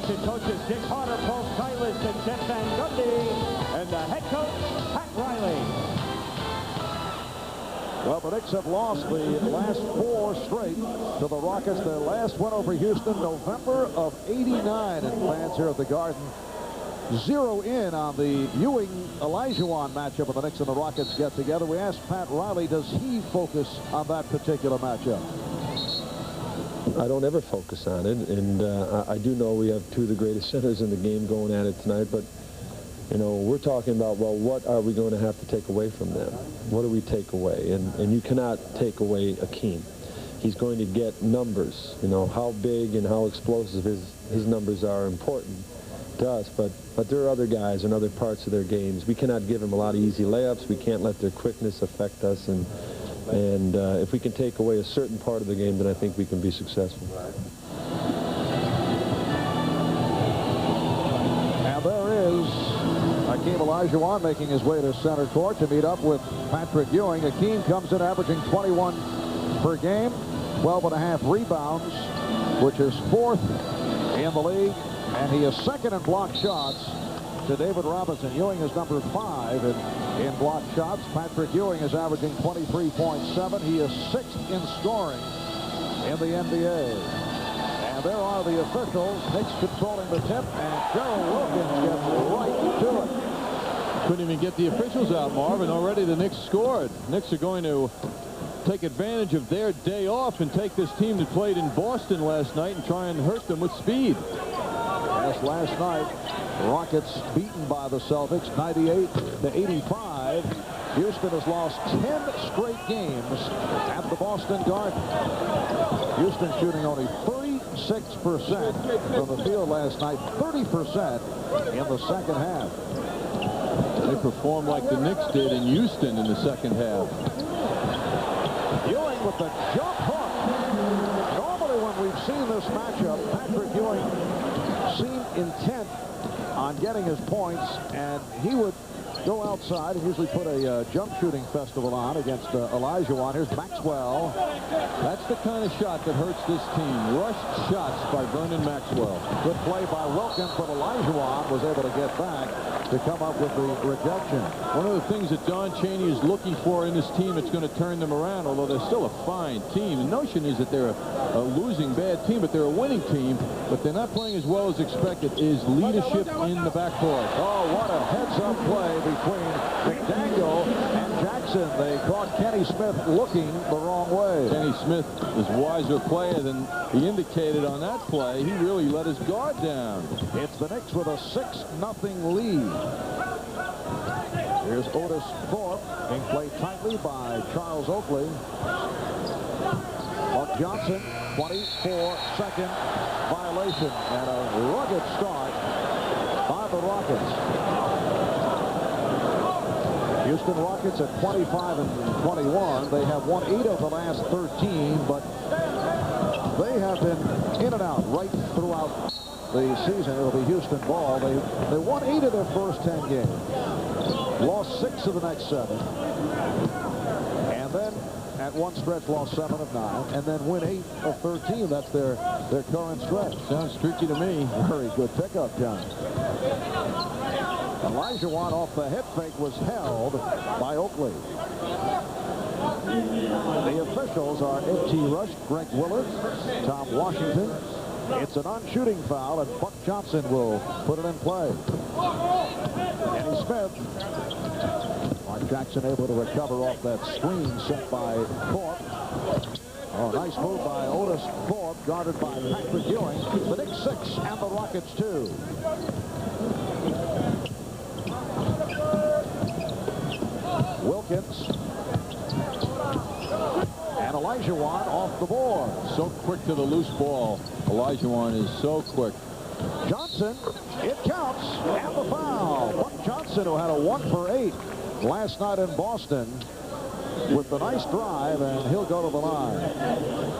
assistant coaches Dick Harder, Paul Silas, and Jeff Van Gundy, and the head coach, Pat Riley. Well, the Knicks have lost the last 4 straight to the Rockets. Their last win over Houston, November of '89, and fans here at the Garden zero in on the Ewing-Olajuwon matchup when the Knicks and the Rockets get together. We asked Pat Riley, does he focus on that particular matchup? I don't ever focus on it, and I do know we have 2 of the greatest centers in the game going at it tonight, but you know, we're talking about, well, what are we going to have to take away from them? What do we take away? And you cannot take away Akeem. He's going to get numbers. You know, how big and how explosive his numbers are important to us, but there are other guys in other parts of their games. We cannot give them a lot of easy layups. We can't let their quickness affect us, and if we can take away a certain part of the game, then I think we can be successful. And there is Akeem Olajuwon making his way to center court to meet up with Patrick Ewing. Akeem comes in averaging 21 per game, 12.5 rebounds, which is 4th in the league. And he is 2nd in blocked shots to David Robinson. Ewing is number 5 in blocked shots. Patrick Ewing is averaging 23.7. He is 6th in scoring in the NBA. And there are the officials. Knicks controlling the tip, and Gerald Wilkins gets right to it. Couldn't even get the officials out, Marvin. Already the Knicks scored. Knicks are going to take advantage of their day off and take this team that played in Boston last night and try and hurt them with speed. Yes, last night, Rockets beaten by the Celtics 98-85. Houston has lost 10 straight games at the Boston Garden. Houston shooting only 36% from the field last night, 30% in the second half. They performed like the Knicks did in Houston in the second half. Ewing with the jump hook. Normally when we've seen this matchup, Patrick Ewing seemed intent on getting his points, and he would go outside and usually put a jump shooting festival on against Olajuwon. Here's Maxwell. That's the kind of shot that hurts this team. Rushed shots by Vernon Maxwell. Good play by Wilkins, but Olajuwon was able to get back to come up with the rejection. One of the things that Don Chaney is looking for in this team that's going to turn them around, although they're still a fine team. The notion is that they're a losing bad team, but they're a winning team, but they're not playing as well as expected, is leadership in the backcourt. Oh, what a heads-up play between McDaniel and Jackson. They caught Kenny Smith looking the wrong way. Kenny Smith is a wiser player than he indicated on that play. He really let his guard down. It's the Knicks with a 6-0 lead. Here's Otis Thorpe being played tightly by Charles Oakley. Buck Johnson, 24-second violation, and a rugged start by the Rockets. Houston Rockets at 25-21. They have won 8 of the last 13, but they have been in and out right throughout the season. It'll be Houston ball. They won 8 of their first 10 games, lost 6 of the next 7, and then at one stretch lost 7 of 9, and then win 8 of 13. That's their current stretch. Sounds tricky to me. Very good pickup, John. Olajuwon off the head fake was held by Oakley. The officials are Ed T. Rush, Greg Willard, Tom Washington. It's a non-shooting foul, and Buck Johnson will put it in play. Kenny Smith. Mark Jackson able to recover off that screen set by Thorpe. Oh, nice move by Otis Thorpe, guarded by Patrick Ewing. The Knicks 6 and the Rockets 2. Wilkins. And Olajuwon off the board. So quick to the loose ball. Olajuwon is so quick. Johnson, it counts, and the foul. Buck Johnson, who had a 1 for 8 last night in Boston, with the nice drive, and he'll go to the line.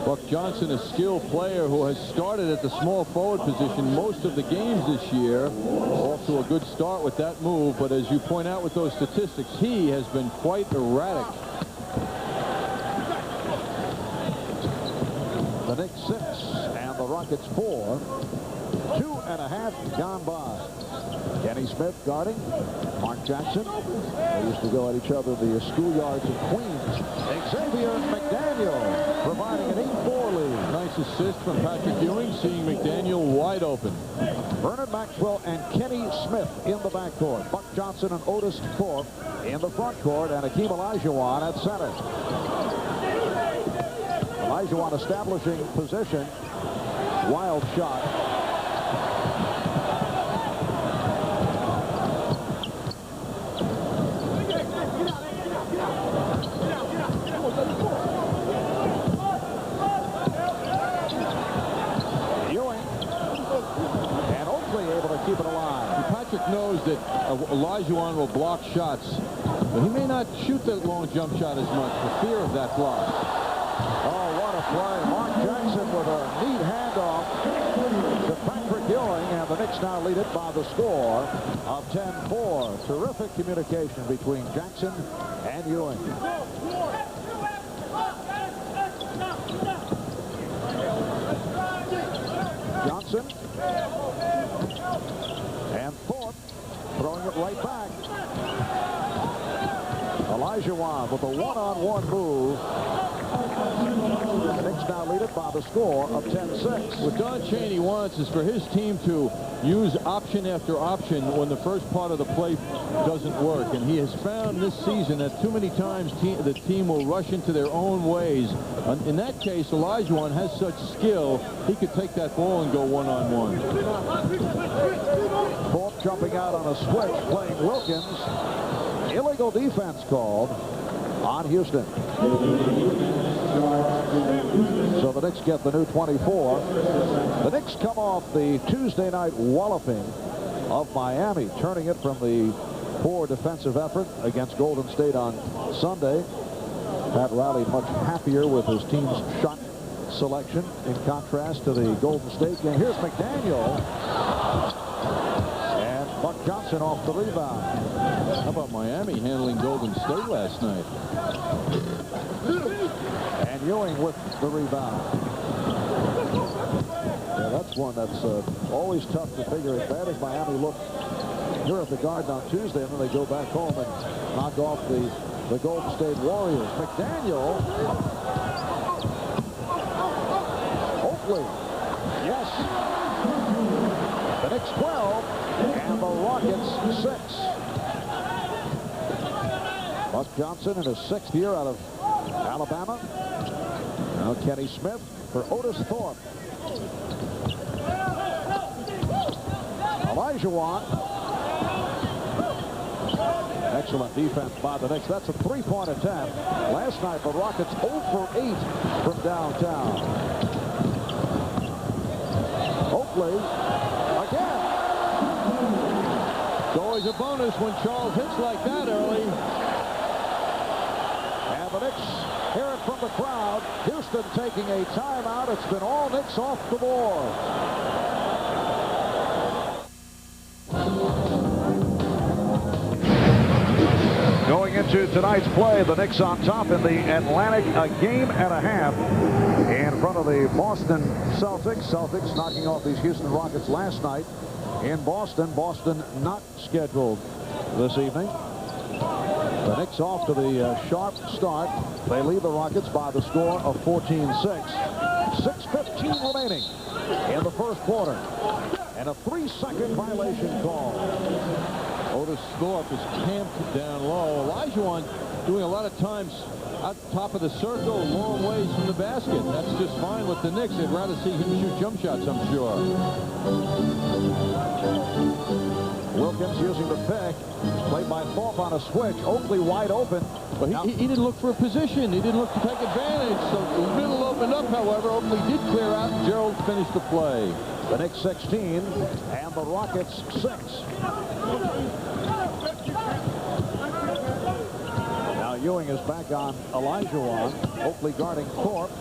Buck Johnson, a skilled player who has started at the small forward position most of the games this year. Off to a good start with that move, but as you point out with those statistics, he has been quite erratic. The Knicks 6 and the Rockets 4. 2.5 gone by. Kenny Smith guarding Mark Jackson. They used to go at each other the schoolyards of Queens. Xavier McDaniel providing an 8-4 lead. Nice assist from Patrick Ewing, seeing McDaniel wide open. Bernard Maxwell and Kenny Smith in the backcourt. Buck Johnson and Otis Thorpe in the front court, and Hakeem Olajuwon at center. Olajuwon establishing position. Wild shot. Ewing and Oakley able to keep it alive. Patrick knows that Olajuwon will block shots, but he may not shoot that long jump shot as much for fear of that block. Oh, what a play. Mark Jackson with a neat handoff to Patrick Ewing, and the Knicks now lead it by the score of 10-4. Terrific communication between Jackson and Ewing. Johnson and Thorpe throwing it right back. Olajuwon with a one-on-one move. The Knicks now lead it by the score of 10-6. What Don Chaney wants is for his team to use option after option when the first part of the play doesn't work. And he has found this season that too many times the team will rush into their own ways. In that case, Olajuwon has such skill, he could take that ball and go one-on-one. Thorpe jumping out on a switch, playing Wilkins. Illegal defense called on Houston. So the Knicks get the new 24. The Knicks come off the Tuesday night walloping of Miami, turning it from the poor defensive effort against Golden State on Sunday. Pat Riley much happier with his team's shot selection in contrast to the Golden State game. Here's McDaniel. And Buck Johnson off the rebound. How about Miami handling Golden State last night? And Ewing with the rebound. Yeah, that's one that's always tough to figure. As bad as Miami looked here at the Garden on Tuesday, and then they go back home and knock off the Golden State Warriors. McDaniel. Oakley. Yes. The Knicks 12 and the Rockets 6. Buck Johnson in his 6th year out of Alabama. Now Kenny Smith for Otis Thorpe. Olajuwon. Excellent defense by the Knicks. That's a 3-point attempt. Last night the Rockets 0 for 8 from downtown. Oakley again. It's always a bonus when Charles hits like that early. And the Knicks hear it from the crowd. Houston taking a timeout. It's been all Knicks off the board. Going into tonight's play, the Knicks on top in the Atlantic, a game and a half in front of the Boston Celtics. Celtics knocking off these Houston Rockets last night in Boston. Boston not scheduled this evening. The Knicks off to the sharp start. They lead the Rockets by the score of 14-6. 6:15 remaining in the first quarter. And a 3-second violation call. Otis Thorpe is camped down low. Olajuwon doing a lot of times out top of the circle, long ways from the basket. That's just fine with the Knicks. They'd rather see him shoot jump shots, I'm sure. Wilkins using the pick. Played by Thorpe on a switch. Oakley wide open. But he didn't look for a position. He didn't look to take advantage. So the middle opened up, however. Oakley did clear out, and Gerald finished the play. The Knicks 16 and the Rockets 6. Now Ewing is back on Olajuwon. Oakley guarding Thorpe.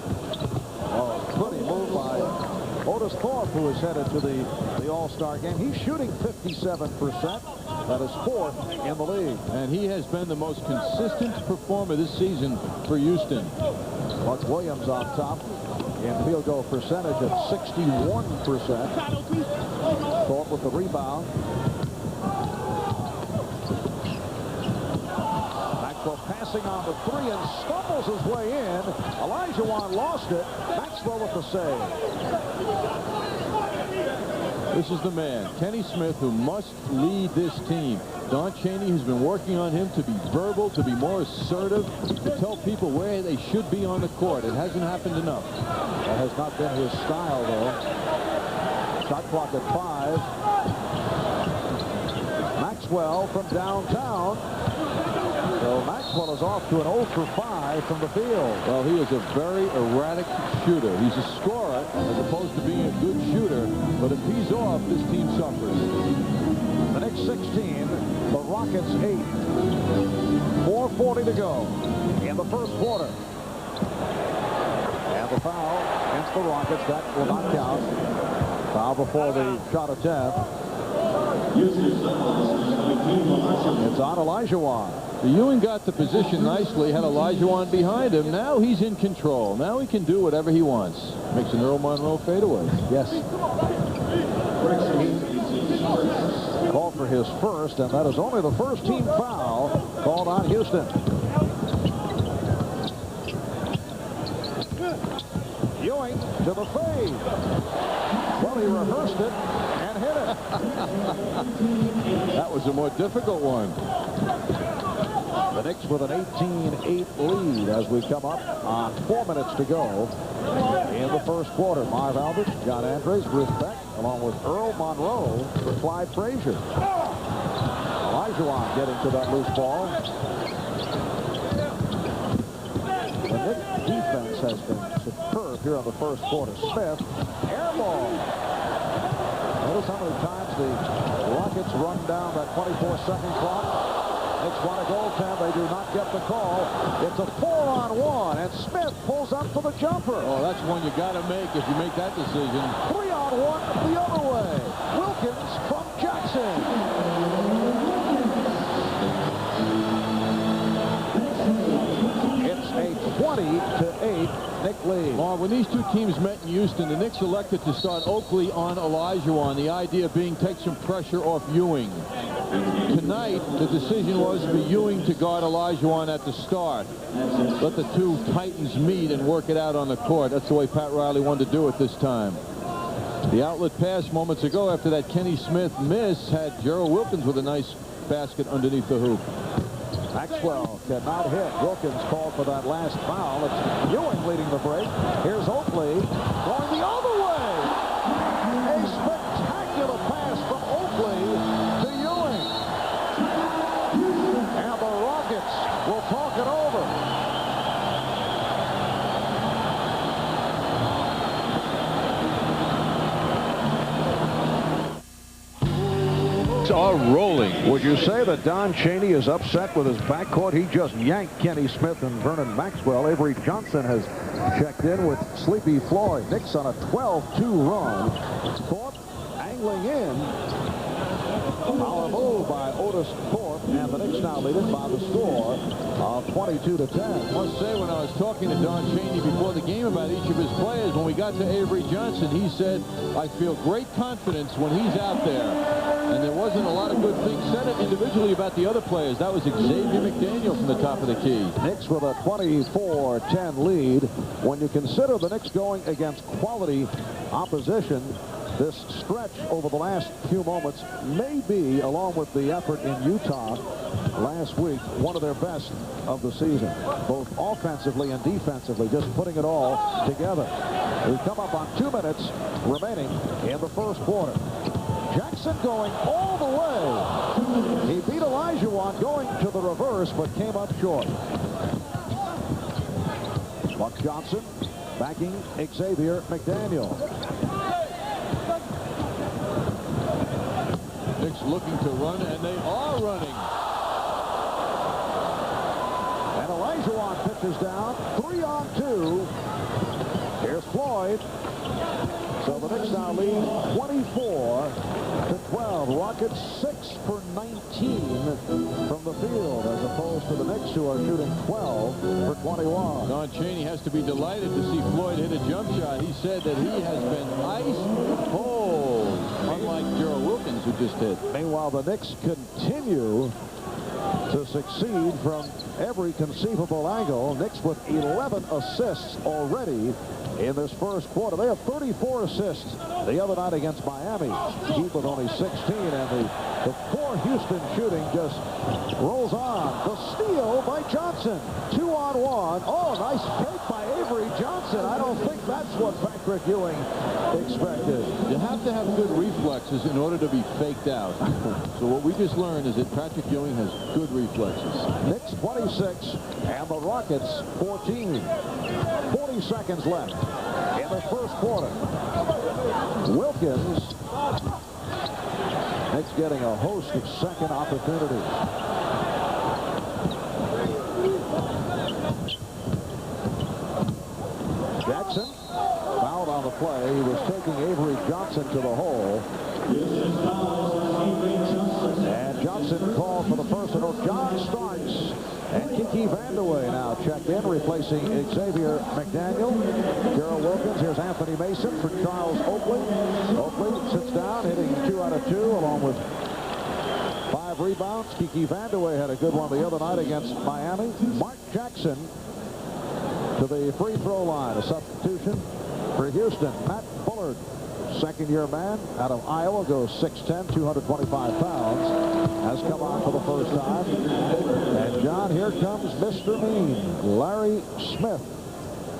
Oh, pretty move by Otis Thorpe, who is headed to the All-Star game. He's shooting 57%. That is 4th in the league. And he has been the most consistent performer this season for Houston. Buck Williams on top. in field goal percentage at 61%. Thorpe with the rebound. Maxwell passing on the three and stumbles his way in. Olajuwon lost it. Maxwell with the save. This is the man, Kenny Smith, who must lead this team. Don Chaney has been working on him to be verbal, to be more assertive, to tell people where they should be on the court. It hasn't happened enough. That has not been his style, though. Shot clock at 5. Maxwell from downtown. So Maxwell is off to an 0 for 5 from the field. Well, he is a very erratic shooter. He's a scorer as opposed to being a good shooter. But if he's off, this team suffers. The Knicks 16, the Rockets 8. 4:40 to go in the first quarter. And the foul against the Rockets. That will not count. Foul before the shot attempt. It's on Olajuwon. Ewing got the position nicely, had Olajuwon behind him. Now he's in control. Now he can do whatever he wants. Makes an Earl Monroe fadeaway. Yes. Called for his first, and that is only the first team foul called on Houston. Ewing to the fade. Well, he reversed it and hit it. That was a more difficult one. The Knicks with an 18-8 lead as we come up on 4 minutes to go in the first quarter. Marv Albert, John Andres, Ruth Beck, along with Earl Monroe for Clyde Frazier. Olajuwon getting to that loose ball. The Knicks defense has been superb here in the first quarter. Smith, air ball. Notice how many times the Rockets run down that 24-second clock. Knicks want a goaltend. They do not get the call. It's a 4-on-1, and Smith pulls up for the jumper. Oh, that's one you got to make if you make that decision. 3-on-1 the other way. Wilkins from Jackson. It's a 20-8 Knicks lead. When these two teams met in Houston, the Knicks elected to start Oakley on Olajuwon. The idea being take some pressure off Ewing. Tonight, the decision was for Ewing to guard Olajuwon at the start. Let the two titans meet and work it out on the court. That's the way Pat Riley wanted to do it this time. The outlet pass moments ago after that Kenny Smith miss had Gerald Wilkins with a nice basket underneath the hoop. Maxwell cannot hit. Wilkins called for that last foul. It's Ewing leading the break. Here's Oakley going the other way. A spectacular pass from Oakley to Ewing. And the Rockets will talk it over. Are rolling. Would you say that Don Chaney is upset with his backcourt? He just yanked Kenny Smith and Vernon Maxwell. Avery Johnson has checked in with Sleepy Floyd. Knicks on a 12-2 run. Thorpe angling in. Power move by Otis Thorpe, and the Knicks now lead it by the score of 22-10. I must say, when I was talking to Don Chaney before the game about each of his players, when we got to Avery Johnson, he said, I feel great confidence when he's out there. And there wasn't a lot of good things said individually about the other players. That was Xavier McDaniel from the top of the key. Knicks with a 24-10 lead. When you consider the Knicks going against quality opposition, this stretch over the last few moments may be, along with the effort in Utah last week, one of their best of the season, both offensively and defensively, just putting it all together. We come up on 2 minutes remaining in the first quarter. Jackson going all the way. He beat Olajuwon going to the reverse, but came up short. Buck Johnson backing Xavier McDaniel. Knicks looking to run, and they are running. And Olajuwon pitches down. 3-on-2. Here's Floyd. So the Knicks now lead 24-12. Rockets 6 for 19 from the field, as opposed to the Knicks, who are shooting 12 for 21. Don Chaney has to be delighted to see Floyd hit a jump shot. He said that he has been ice cold, unlike Gerald Wilkins, who just hit. Meanwhile, the Knicks continue to succeed from every conceivable angle. Knicks with 11 assists already in this first quarter. They have 34 assists the other night against Miami. Heat with only 16, and the poor Houston shooting just rolls on. The steal by Johnson. 2-on-1. Oh, nice fake by Avery Johnson. I don't think that's what Patrick Ewing expected. You have to have good reflexes in order to be faked out. So what we just learned is that Patrick Ewing has good reflexes. Knicks 26 and the Rockets 14. 40 seconds left in the first quarter. Wilkins. Knicks getting a host of second opportunities. Jackson fouled on the play. He was taking Avery Johnson to the hole. And Johnson called for the personal. John Starks and Kiki Vandeweghe now checked in, replacing Xavier McDaniel. Gerald Wilkins. Here's Anthony Mason for Charles Oakley. Oakley sits down, hitting 2 out of 2, along with 5 rebounds. Kiki Vandeweghe had a good one the other night against Miami. Mark Jackson to the free throw line. A substitution for Houston. Matt Bullard, second-year man out of Iowa, goes 6'10", 225 pounds. Has come on for the first time. And John, here comes Mr. Mean, Larry Smith,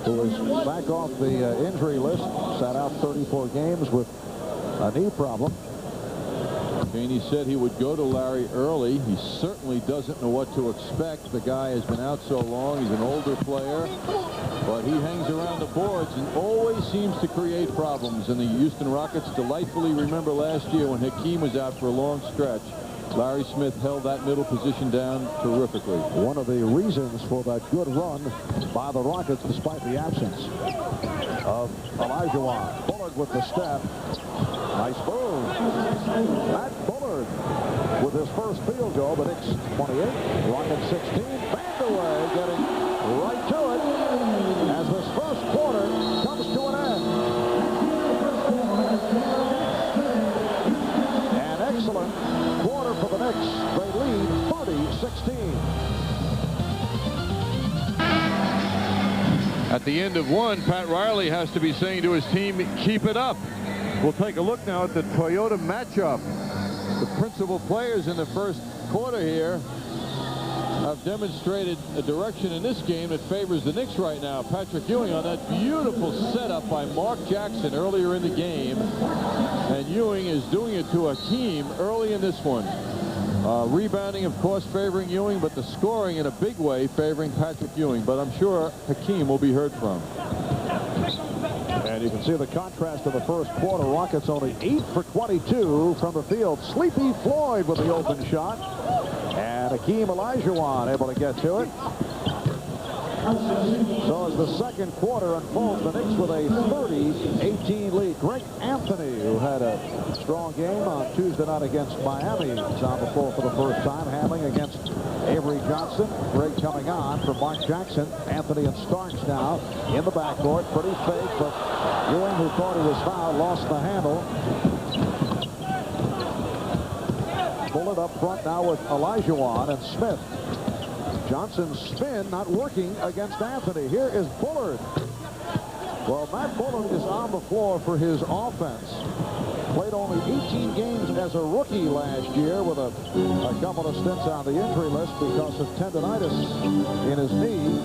who is back off the injury list. Sat out 34 games with a knee problem. Chaney said he would go to Larry early. He certainly doesn't know what to expect. The guy has been out so long. He's an older player, but he hangs around the boards and always seems to create problems. And the Houston Rockets delightfully remember last year when Hakeem was out for a long stretch. Larry Smith held that middle position down terrifically. One of the reasons for that good run by the Rockets, despite the absence of Olajuwon. Bullard with the step. Nice move. Matt Bullard with his first field goal. The Knicks 28, Rockets 16. Vandeweghe getting right to it as this first quarter comes to an end. An excellent quarter for the Knicks. They lead 30-16. At the end of one, Pat Riley has to be saying to his team, keep it up. We'll take a look now at the Toyota matchup. The principal players in the first quarter here have demonstrated a direction in this game that favors the Knicks right now. Patrick Ewing on that beautiful setup by Mark Jackson earlier in the game. And Ewing is doing it to Hakeem early in this one. Rebounding, of course, favoring Ewing, but the scoring in a big way favoring Patrick Ewing. But I'm sure Hakeem will be heard from. And you can see the contrast in the first quarter. Rockets only 8 for 22 from the field. Sleepy Floyd with the open shot. And Hakeem Olajuwon able to get to it. So as the second quarter unfolds, the Knicks with a 30-18 lead. Greg Anthony, who had a strong game on Tuesday night against Miami, is on the floor for the first time, handling against Avery Johnson. Greg coming on for Mark Jackson. Anthony and Starks now in the backcourt. Pretty fake, but Ewing, who thought he was fouled, lost the handle. Bullet up front now with Olajuwon and Smith. Johnson's spin not working against Anthony. Here is Bullard. Well, Matt Bullard is on the floor for his offense. Played only 18 games as a rookie last year with a couple of stints on the injury list because of tendonitis in his knee.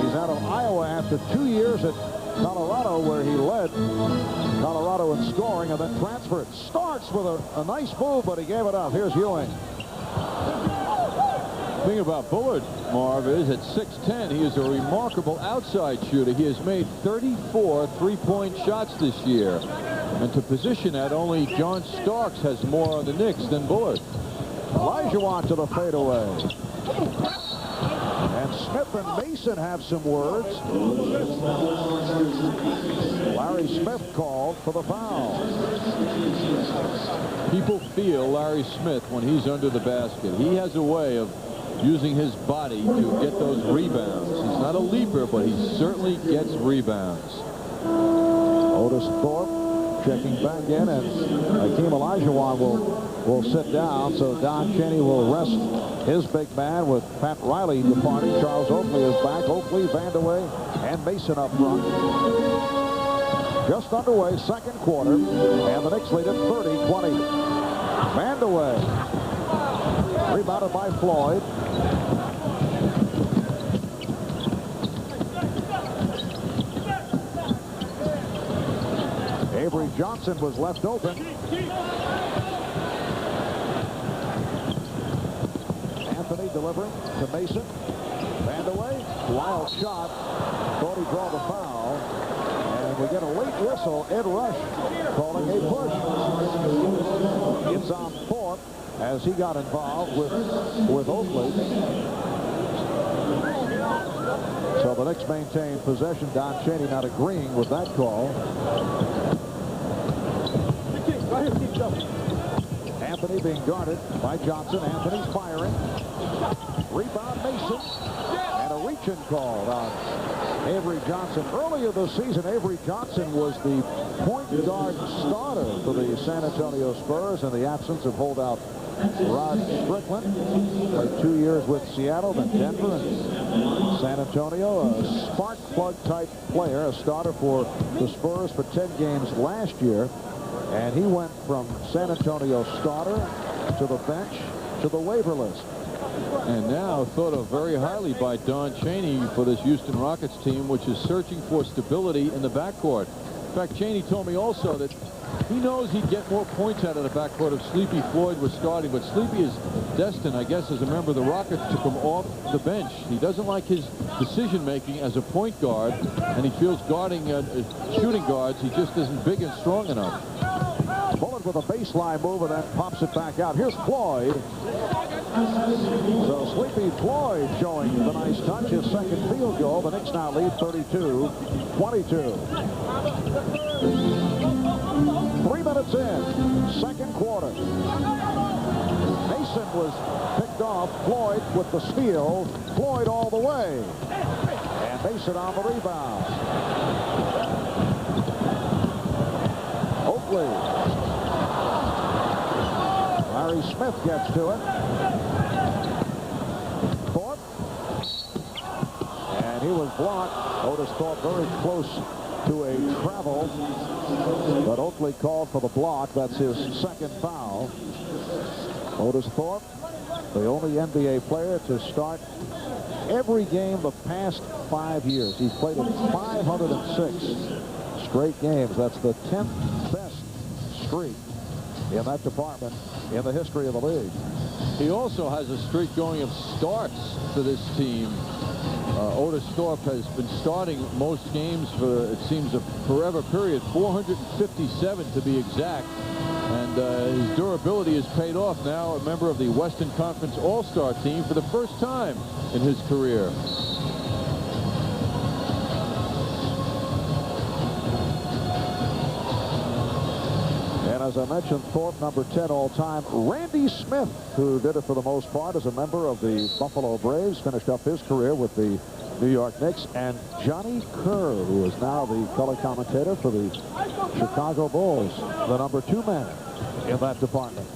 He's out of Iowa after 2 years at Colorado, where he led Colorado in scoring and then transferred. Starks with a nice move, but he gave it up. Here's Ewing. The thing about Bullard, Marv, is at 6'10", he is a remarkable outside shooter. He has made 34 three-point shots this year. And to position that, only John Starks has more on the Knicks than Bullard. Olajuwon to the fadeaway. And Smith and Mason have some words. Larry Smith called for the foul. People feel Larry Smith when he's under the basket. He has a way of using his body to get those rebounds. He's not a leaper, but he certainly gets rebounds. Otis Thorpe checking back in, and Hakeem Olajuwon will sit down, so Don Chaney will rest his big man with Pat Riley departing. Charles Oakley is back. Oakley, Vandeweghe, and Mason up front. Just underway, second quarter, and the Knicks lead at 30-20. Vandeweghe, rebounded by Floyd. Avery Johnson was left open. Anthony delivering to Mason. Vandeweghe, wild shot. Thought he draw the foul. And we get a late whistle. Ed Rush calling a push. It's on Thorpe as he got involved with Oakley. So the Knicks maintain possession. Don Chaney not agreeing with that call. Anthony being guarded by Johnson. Anthony's firing. Rebound Mason. And a reach-in called on Avery Johnson. Earlier this season, Avery Johnson was the point guard starter for the San Antonio Spurs in the absence of holdout Rod Strickland. Played 2 years with Seattle, then Denver, and San Antonio. A spark plug type player, a starter for the Spurs for 10 games last year. And he went from San Antonio starter to the bench to the waiver list. And now thought of very highly by Don Chaney for this Houston Rockets team, which is searching for stability in the backcourt. In fact, Chaney told me also that he knows he'd get more points out of the backcourt if Sleepy Floyd was starting, but Sleepy is destined, I guess, as a member of the Rockets to come off the bench. He doesn't like his decision-making as a point guard, and he feels guarding shooting guards, he just isn't big and strong enough. Bullet with a baseline move and then pops it back out. Here's Floyd. So Sleepy Floyd showing the nice touch, his second field goal. The Knicks now lead 32-22. 3 minutes in, second quarter. Mason was picked off. Floyd with the steal. Floyd all the way. And Mason on the rebound. Oakley. Larry Smith gets to it. Thorpe. And he was blocked. Otis Thorpe very close to a travel. But Oakley called for the block. That's his second foul. Otis Thorpe, the only NBA player to start every game the past 5 years. He's played in 506 straight games. That's the 10th best streak in that department in the history of the league. He also has a streak going of starts for this team. Otis Thorpe has been starting most games for, it seems, a forever period, 457 to be exact. And his durability has paid off. Now a member of the Western Conference All-Star team for the first time in his career. As I mentioned, Thorpe, number 10 all-time. Randy Smith, who did it for the most part as a member of the Buffalo Braves, finished up his career with the New York Knicks. And Johnny Kerr, who is now the color commentator for the Chicago Bulls, the number 2 man in that department.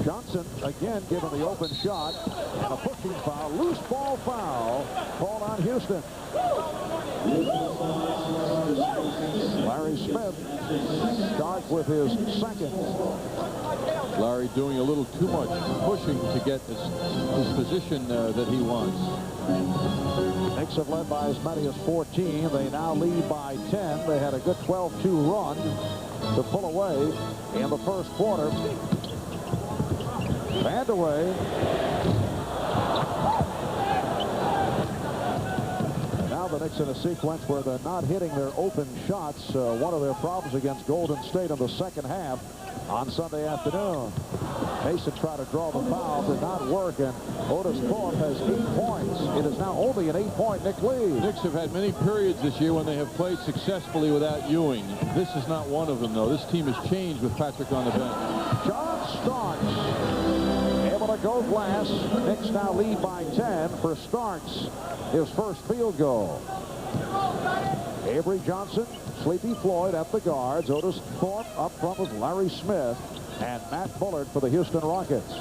Johnson again given the open shot and a pushing foul, loose ball foul called on Houston. Larry Smith starts with his second. Larry doing a little too much pushing to get his position that he wants. Knicks have led by as many as 14. They now lead by 10. They had a good 12-2 run to pull away in the first quarter. Vandeweghe. And now the the Knicks in a sequence where they're not hitting their open shots. One of their problems against Golden State in the second half on Sunday afternoon. Mason tried to draw the foul, did not work, and Otis Thorpe has 8 points. It is now only an 8-point Knicks lead. Knicks have had many periods this year when they have played successfully without Ewing. This is not one of them, though. This team has changed with Patrick on the bench. John Starks able to go glass. Knicks now lead by 10 for Starks, his first field goal. Avery Johnson, Sleepy Floyd at the guards. Otis Thorpe up front with Larry Smith and Matt Bullard for the Houston Rockets.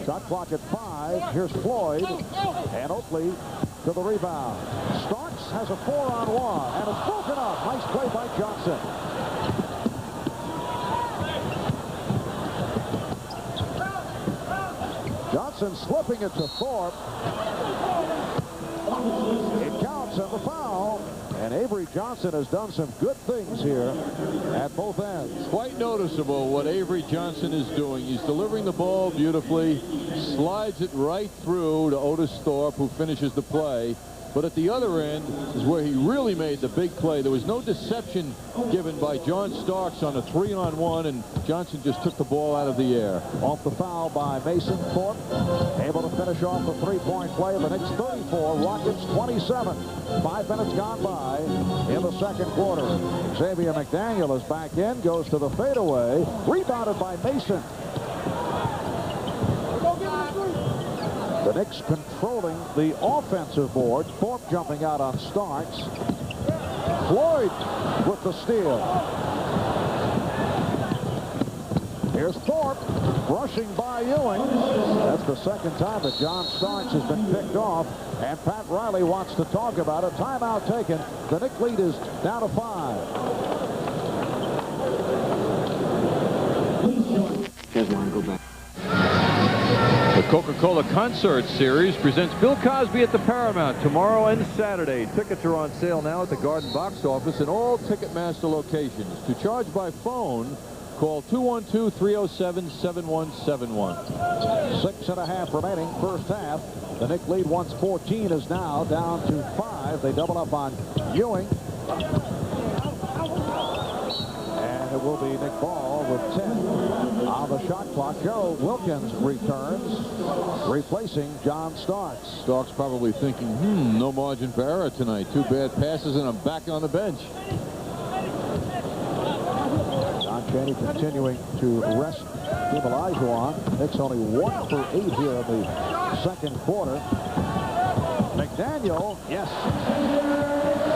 Shot clock at 5. Here's Floyd and Oakley to the rebound. Starks has a 4-on-1 and it's broken up. Nice play by Johnson. Johnson slipping it to Thorpe. It counts and the foul. And Avery Johnson has done some good things here at both ends. Quite noticeable what Avery Johnson is doing. He's delivering the ball beautifully, slides it right through to Otis Thorpe, who finishes the play. But at the other end is where he really made the big play. There was no deception given by John Starks on a 3-on-1, and Johnson just took the ball out of the air. Off the foul by Mason. Thorpe able to finish off the 3-point play. The Knicks 34, Rockets 27. 5 minutes gone by in the second quarter. Xavier McDaniel is back in, goes to the fadeaway, rebounded by Mason. The Knicks controlling the offensive board. Thorpe jumping out on Starks. Floyd with the steal. Here's Thorpe rushing by Ewing. That's the second time that John Starks has been picked off. And Pat Riley wants to talk about it. Timeout taken. The Knicks lead is down to 5. Guys want to go back. The Coca-Cola Concert Series presents Bill Cosby at the Paramount tomorrow and Saturday. Tickets are on sale now at the Garden Box Office and all Ticketmaster locations. To charge by phone, call 212-307-7171. 6.5 remaining first half. The Knicks lead once 14 is now down to 5. They double up on Ewing. And it will be Nick Ball with 10 on the shot clock. Joe Wilkins returns, replacing John Starks. Starks probably thinking, no margin for error tonight. 2 bad passes and I'm back on the bench. Don Chaney continuing to rest Kim Olajuwon. Knicks only 1 for 8 here in the second quarter. McDaniel, yes.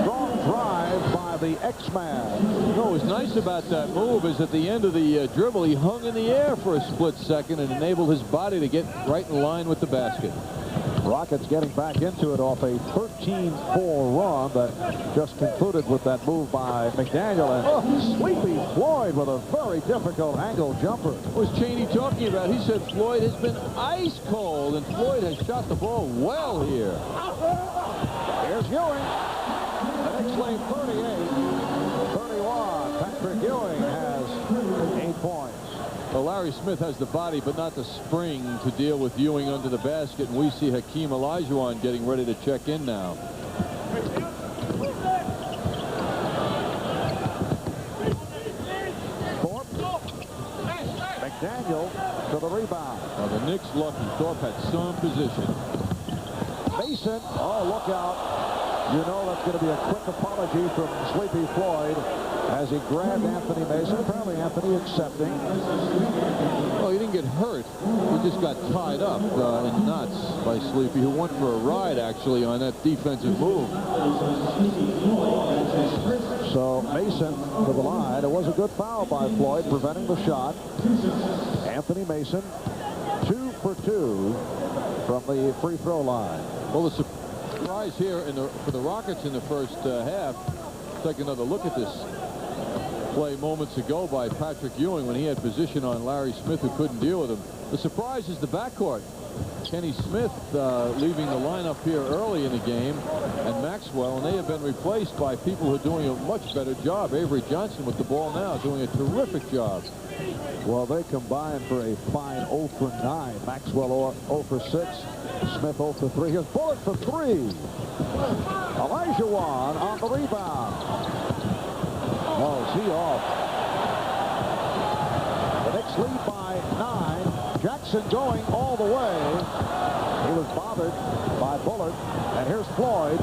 Strong drive by the X-Man. You know what was nice about that move is at the end of the dribble, he hung in the air for a split second and enabled his body to get right in line with the basket. Rockets getting back into it off a 13-4 run that just concluded with that move by McDaniel. And Sleepy Floyd with a very difficult angle jumper. What was Chaney talking about? He said Floyd has been ice cold, and Floyd has shot the ball well here. Here's Ewing. The Knicks lead 38-31. Patrick Ewing has 8 points. Well, Larry Smith has the body but not the spring to deal with Ewing under the basket, and we see Hakeem Olajuwon getting ready to check in now. Thorpe. McDaniel to the rebound. Well, the Knicks lucky. Thorpe had some position. Mason. Oh, look out. You know that's going to be a quick apology from Sleepy Floyd as he grabbed Anthony Mason. Apparently Anthony accepting. Well, he didn't get hurt. He just got tied up in knots by Sleepy, who went for a ride, actually, on that defensive move. So Mason to the line. It was a good foul by Floyd, preventing the shot. Anthony Mason, 2 for 2 from the free throw line. Well, the surprise here for the Rockets in the first half. Take another look at this play moments ago by Patrick Ewing when he had position on Larry Smith, who couldn't deal with him. The surprise is the backcourt. Kenny Smith leaving the lineup here early in the game, and Maxwell, and they have been replaced by people who are doing a much better job. Avery Johnson with the ball now doing a terrific job. Well, they combined for a fine 0 for 9. Maxwell 0 for 6. Smith 0 for 3. Here's Bullock for 3. Olajuwon on the rebound. Oh, is he off? The Knicks lead by 9. Jackson going all the way. He was bothered by Bullard. And here's Floyd.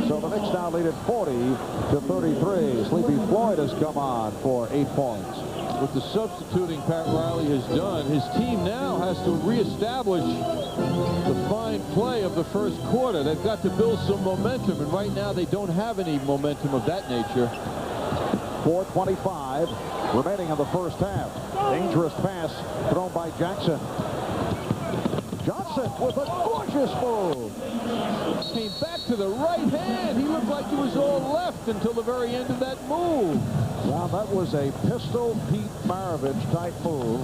So the Knicks now lead at 40-33. Sleepy Floyd has come on for 8 points. With the substituting Pat Riley has done, his team now has to reestablish the fine play of the first quarter. They've got to build some momentum, and right now they don't have any momentum of that nature. 4:25 remaining in the first half. Dangerous pass thrown by Jackson. Johnson with a gorgeous move. Came back to the right hand. He looked like he was all left until the very end of that move. Well, that was a pistol Pete Maravich type move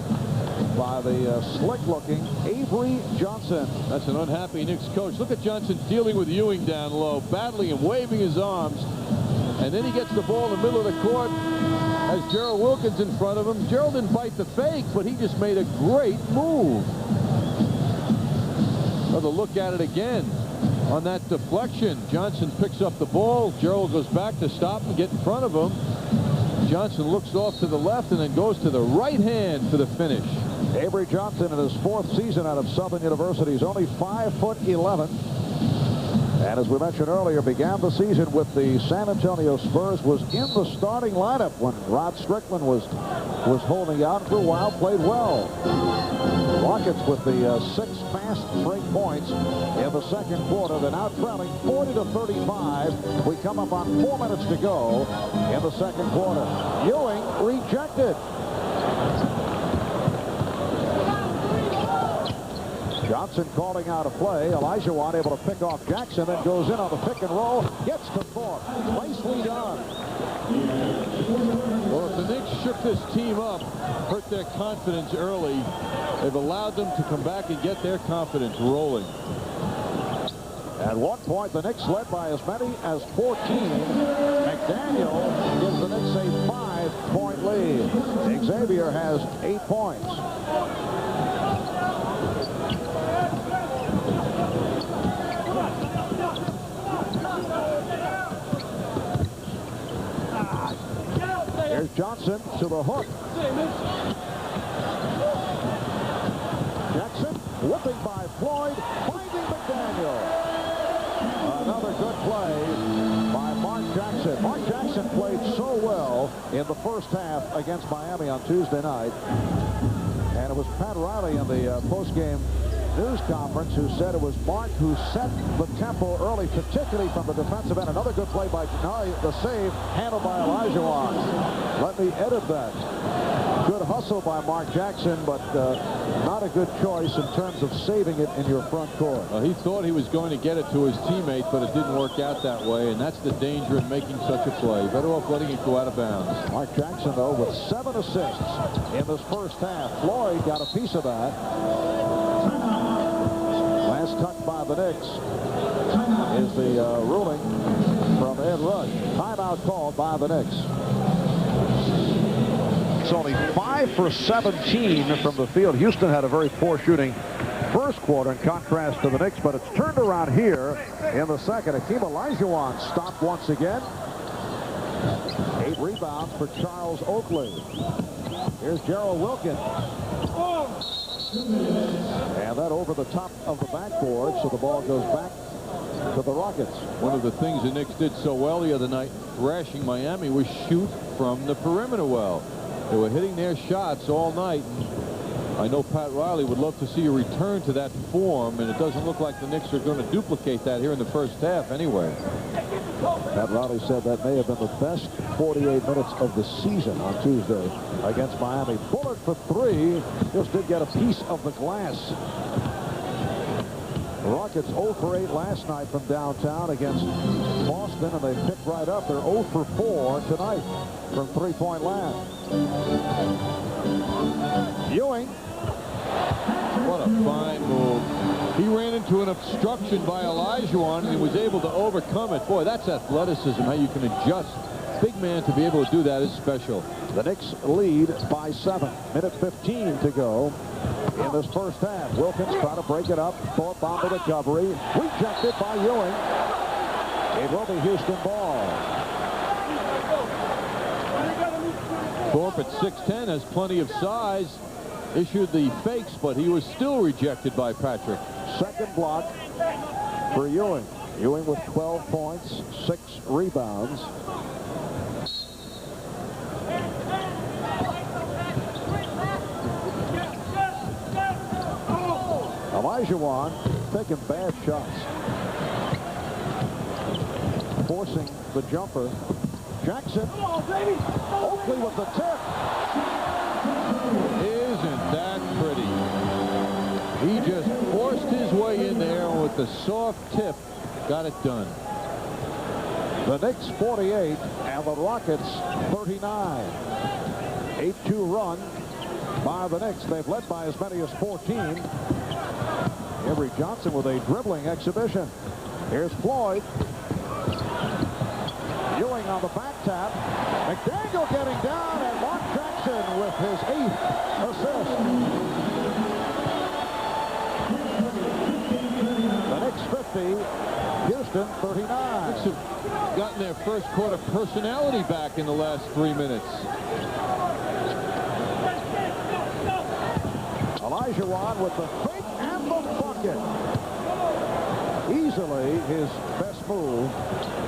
by the slick-looking Avery Johnson. That's an unhappy Knicks coach. Look at Johnson dealing with Ewing down low, battling him, waving his arms. And then he gets the ball in the middle of the court, has Gerald Wilkins in front of him. Gerald didn't bite the fake, but he just made a great move. Another look at it again on that deflection. Johnson picks up the ball. Gerald goes back to stop and get in front of him. Johnson looks off to the left and then goes to the right hand for the finish. Avery Johnson in his 4th season out of Southern University is only 5'11". And as we mentioned earlier, began the season with the San Antonio Spurs, was in the starting lineup when Rod Strickland was holding out for a while, played well. Rockets with the 6 fast break points in the second quarter. They're now trailing 40-35. We come up on 4 minutes to go in the second quarter. Ewing rejected. Johnson calling out a play. Olajuwon able to pick off Jackson, then goes in on the pick and roll. Gets to Thorpe. Nicely done. Well, if the Knicks shook this team up, hurt their confidence early, they've allowed them to come back and get their confidence rolling. At one point, the Knicks led by as many as 14. McDaniel gives the Knicks a 5-point lead. Xavier has 8 points. Here's Johnson to the hook. Jackson whipping by Floyd, finding McDaniel. Another good play by Mark Jackson. Mark Jackson played so well in the first half against Miami on Tuesday night. And it was Pat Riley in the postgame news conference who said it was Mark who set the tempo early, particularly from the defensive end. Another good play by Janari. The save handled by Olajuwon. Let me edit that. Good hustle by Mark Jackson, but not a good choice in terms of saving it in your front court. He thought he was going to get it to his teammate, but it didn't work out that way, and that's the danger in making such a play. Better off letting it go out of bounds. Mark Jackson, though, with 7 assists in this first half. Floyd got a piece of that. Last touch by the Knicks is the ruling from Ed Rush. Timeout called by the Knicks. It's only 5 for 17 from the field. Houston had a very poor shooting first quarter in contrast to the Knicks, but it's turned around here in the second. Hakeem Olajuwon stopped once again. 8 rebounds for Charles Oakley. Here's Gerald Wilkins. And that over the top of the backboard, so the ball goes back to the Rockets. One of the things the Knicks did so well the other night, thrashing Miami, was shoot from the perimeter well. They were hitting their shots all night. I know Pat Riley would love to see a return to that form, and it doesn't look like the Knicks are going to duplicate that here in the first half anyway. Pat Riley said that may have been the best 48 minutes of the season on Tuesday against Miami. Bullard for 3. Just did get a piece of the glass. The Rockets 0 for 8 last night from downtown against Boston, and they picked right up. They're 0 for 4 tonight from 3-point land. Ewing What a fine move. He ran into an obstruction by Olajuwon and he was able to overcome it. Boy, that's athleticism, how you can adjust. Big man to be able to do that is special. The Knicks lead by 7. Minute 15 to go in this first half. Wilkins trying to break it up. Thorpe on the recovery. Rejected by Ewing. It will be Houston ball. Thorpe at 6'10" has plenty of size. Issued the fakes, but he was still rejected by Patrick. Second block for Ewing. Ewing with 12 points, 6 rebounds. Olajuwon taking bad shots. Forcing the jumper. Jackson. Oakley with the tip. Isn't that pretty? He just forced his way in there and with the soft tip got it done. The Knicks 48 and the Rockets 39. 8-2 run by the Knicks. They've led by as many as 14. Avery Johnson with a dribbling exhibition. Here's Floyd. Ewing on the back tap. McDaniel getting down, and Mark Jackson with his 8th assist. The Knicks 50, Houston 39. Knicks have gotten their first quarter personality back in the last 3 minutes. Olajuwon with the fake and the bucket. Easily his best move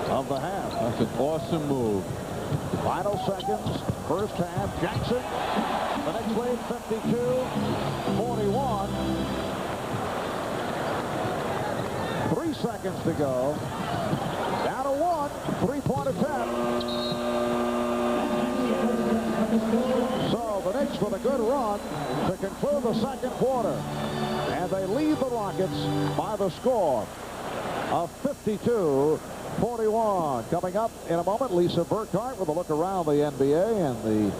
of the half. That's an awesome move. Final seconds, first half. Jackson, the Knicks lead 52-41. 3 seconds to go. Down to 1. 3-point attempt. So the Knicks with a good run to conclude the second quarter. And they lead the Rockets by the score of 52-41. Coming up in a moment, Lisa Burkhart with a look around the NBA and the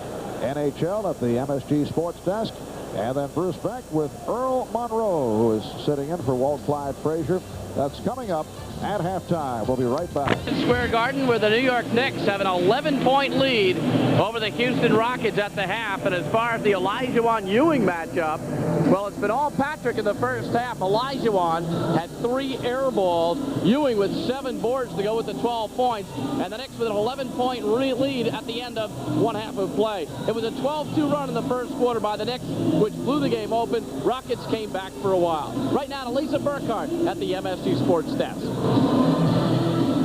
NHL at the MSG Sports Desk. And then Bruce Beck with Earl Monroe, who is sitting in for Walt Clyde Frazier. That's coming up at halftime. We'll be right back. Square Garden, where the New York Knicks have an 11-point lead over the Houston Rockets at the half. And as far as the Olajuwon Ewing matchup, well, it's been all Patrick in the first half. Olajuwon had 3 air balls. Ewing with 7 boards to go with the 12 points. And the Knicks with an 11-point lead at the end of one half of play. It was a 12-2 run in the first quarter by the Knicks, which blew the game open. Rockets came back for a while. Right now to Lisa Burkhart at the MSG Sports Desk.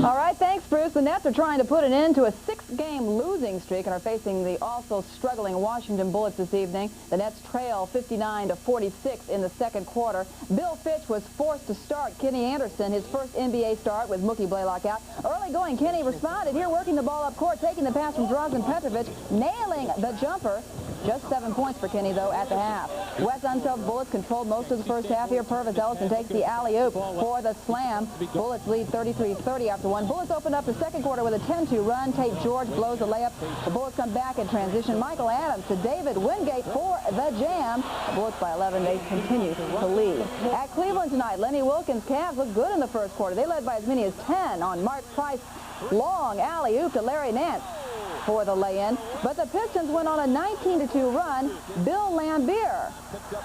All right, thanks, Bruce. The Nets are trying to put an end to a 6-game losing streak and are facing the also struggling Washington Bullets this evening. The Nets trail 59-46 in the second quarter. Bill Fitch was forced to start Kenny Anderson, his first NBA start with Mookie Blaylock out. Early going, Kenny responded here, working the ball up court, taking the pass from Drazen Petrovic, nailing the jumper. Just 7 points for Kenny, though, at the half. Wes Unsel's Bullets controlled most of the first half here. Purvis Ellison takes the alley-oop for the slam. Bullets lead 33-30 after one. Bullets opened up the second quarter with a 10-2 run. Tate George blows the layup. The Bullets come back in transition. Michael Adams to David Wingate for the jam. The Bullets by 11. They continue to lead. At Cleveland tonight, Lenny Wilkins' Cavs look good in the first quarter. They led by as many as 10 on Mark Price. Long alley-oop to Larry Nance for the lay-in. But the Pistons went on a 19-2 run. Bill Lambier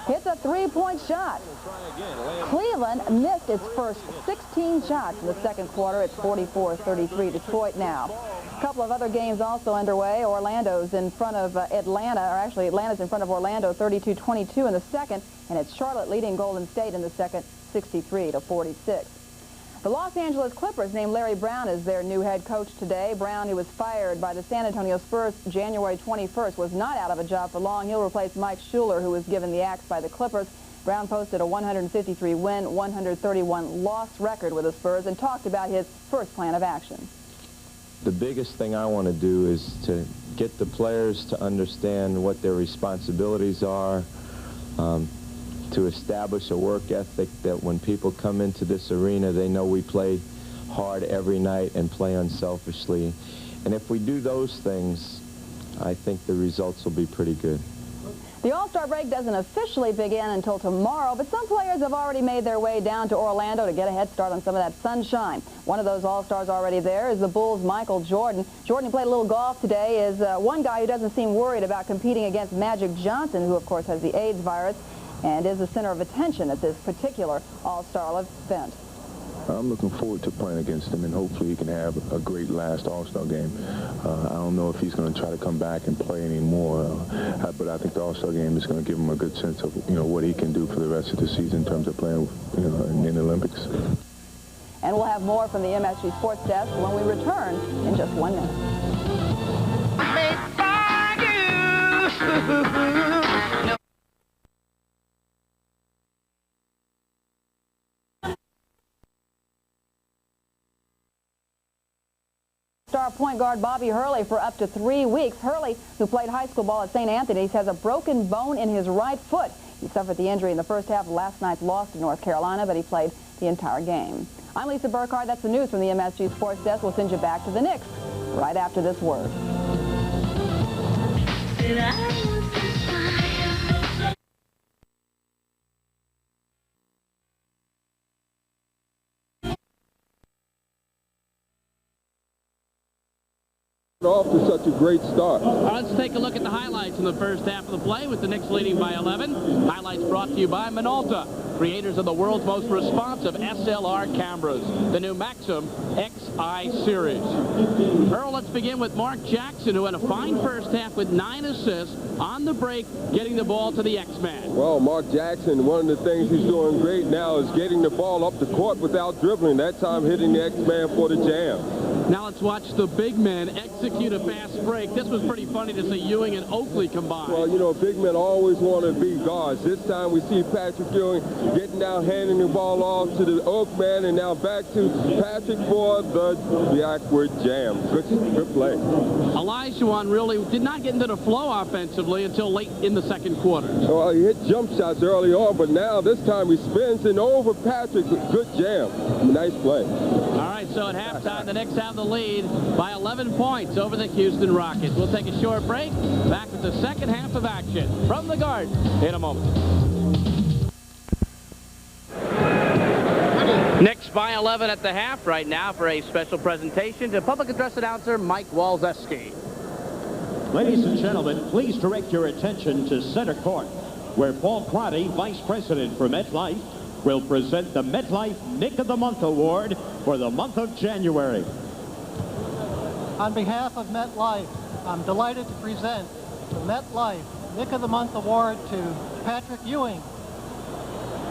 hits a 3-point shot. Cleveland missed its first 16 shots in the second quarter. It's 44-33 Detroit now. A couple of other games also underway. Orlando's in front of Atlanta, or actually Atlanta's in front of Orlando 32-22 in the second, and it's Charlotte leading Golden State in the second 63-46. The Los Angeles Clippers named Larry Brown as their new head coach today. Brown, who was fired by the San Antonio Spurs January 21st, was not out of a job for long. He'll replace Mike Schuler, who was given the axe by the Clippers. Brown posted a 153-win, 131-loss record with the Spurs and talked about his first plan of action. The biggest thing I want to do is to get the players to understand what their responsibilities are, to establish a work ethic that when people come into this arena, they know we play hard every night and play unselfishly. And if we do those things, I think the results will be pretty good. The All-Star break doesn't officially begin until tomorrow, but some players have already made their way down to Orlando to get a head start on some of that sunshine. One of those All-Stars already there is the Bulls' Michael Jordan. Jordan, who played a little golf today, is one guy who doesn't seem worried about competing against Magic Johnson, who, of course, has the AIDS virus and is the center of attention at this particular All-Star event. I'm looking forward to playing against him, and hopefully he can have a great last All-Star game. I don't know if he's going to try to come back and play anymore, but I think the All-Star game is going to give him a good sense of, what he can do for the rest of the season in terms of playing, in the Olympics. And we'll have more from the MSG Sports Desk when we return in just 1 minute. Star point guard Bobby Hurley for up to 3 weeks. Hurley, who played high school ball at St. Anthony's, has a broken bone in his right foot. He suffered the injury in the first half of last night's loss to North Carolina, but he played the entire game. I'm Lisa Burkhardt. That's the news from the MSG Sports Desk. We'll send you back to the Knicks right after this word. Off to such a great start. Let's take a look at the highlights in the first half of the play with the Knicks leading by 11. Highlights brought to you by Minolta, creators of the world's most responsive SLR cameras, the new Maxim XI series. Earl, let's begin with Mark Jackson, who had a fine first half with 9 assists on the break, getting the ball to the X-Man. Well, Mark Jackson, one of the things he's doing great now is getting the ball up the court without dribbling. That time hitting the X-Man for the jam. Now let's watch the big men execute a fast break. This was pretty funny to see Ewing and Oakley combine. Well, big men always want to be guards. This time we see Patrick Ewing getting down, handing the ball off to the Oak man, and now back to Patrick for the backward jam. Good play. Olajuwon really did not get into the flow offensively until late in the second quarter. Well, he hit jump shots early on, but now this time he spins and over Patrick. Good jam. Nice play. All right, so at halftime, the Knicks have the lead by 11 points over the Houston Rockets. We'll take a short break. Back with the second half of action from the Garden in a moment. Knicks by 11 at the half right now for a special presentation to public address announcer Mike Walzeski. Ladies and gentlemen, please direct your attention to center court, where Paul Crotty, Vice President for MetLife, will present the MetLife Nick of the Month Award for the month of January. On behalf of MetLife, I'm delighted to present the MetLife Nick of the Month Award to Patrick Ewing.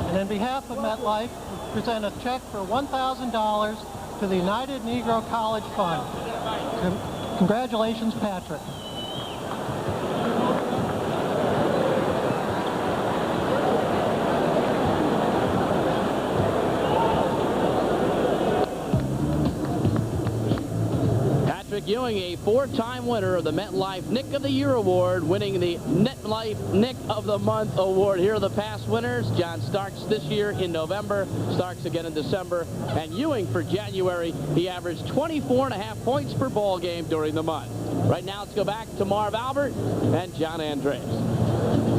And on behalf of MetLife, we present a check for $1,000 to the United Negro College Fund. Congratulations, Patrick. Patrick Ewing, a 4-time winner of the MetLife Nick of the Year Award, winning the MetLife Nick of the Month Award. Here are the past winners. John Starks this year in November, Starks again in December, and Ewing for January. He averaged 24.5 points per ball game during the month. Right now, let's go back to Marv Albert and John Andres.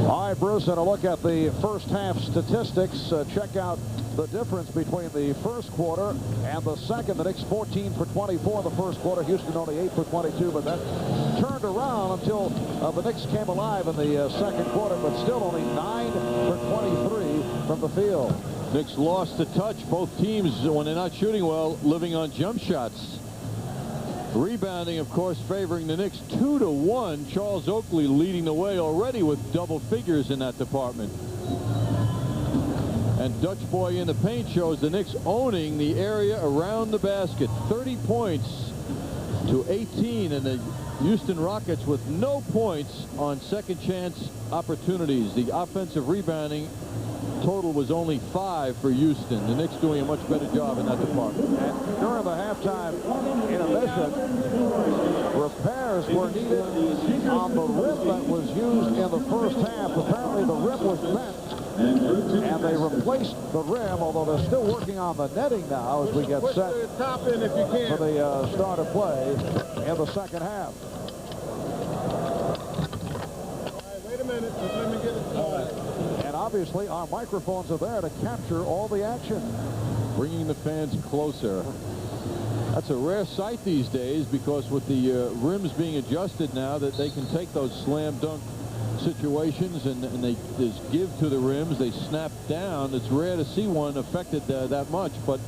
All right, Bruce, and a look at the first half statistics. Check out the difference between the first quarter and the second. The Knicks 14 for 24 in the first quarter. Houston only 8 for 22, but that turned around until the Knicks came alive in the second quarter, but still only 9 for 23 from the field. Knicks lost the touch. Both teams, when they're not shooting well, living on jump shots. Rebounding, of course, favoring the Knicks 2-1. Charles Oakley leading the way already with double figures in that department. And Dutch Boy in the paint shows the Knicks owning the area around the basket. 30 points to 18, and the Houston Rockets with no points on second chance opportunities. The offensive rebounding total was only 5 for Houston. The Knicks doing a much better job in that department. And during the halftime intermission, repairs were needed on the rim that was used in the first half. Apparently the rim was bent, and they replaced the rim, although they're still working on the netting now as we get set for the start of play in the second half. All right, wait a minute. Just let me get obviously our microphones are there to capture all the action. Bringing the fans closer. That's a rare sight these days, because with the rims being adjusted now, that they can take those slam dunk situations and they just give to the rims. They snap down. It's rare to see one affected that much, but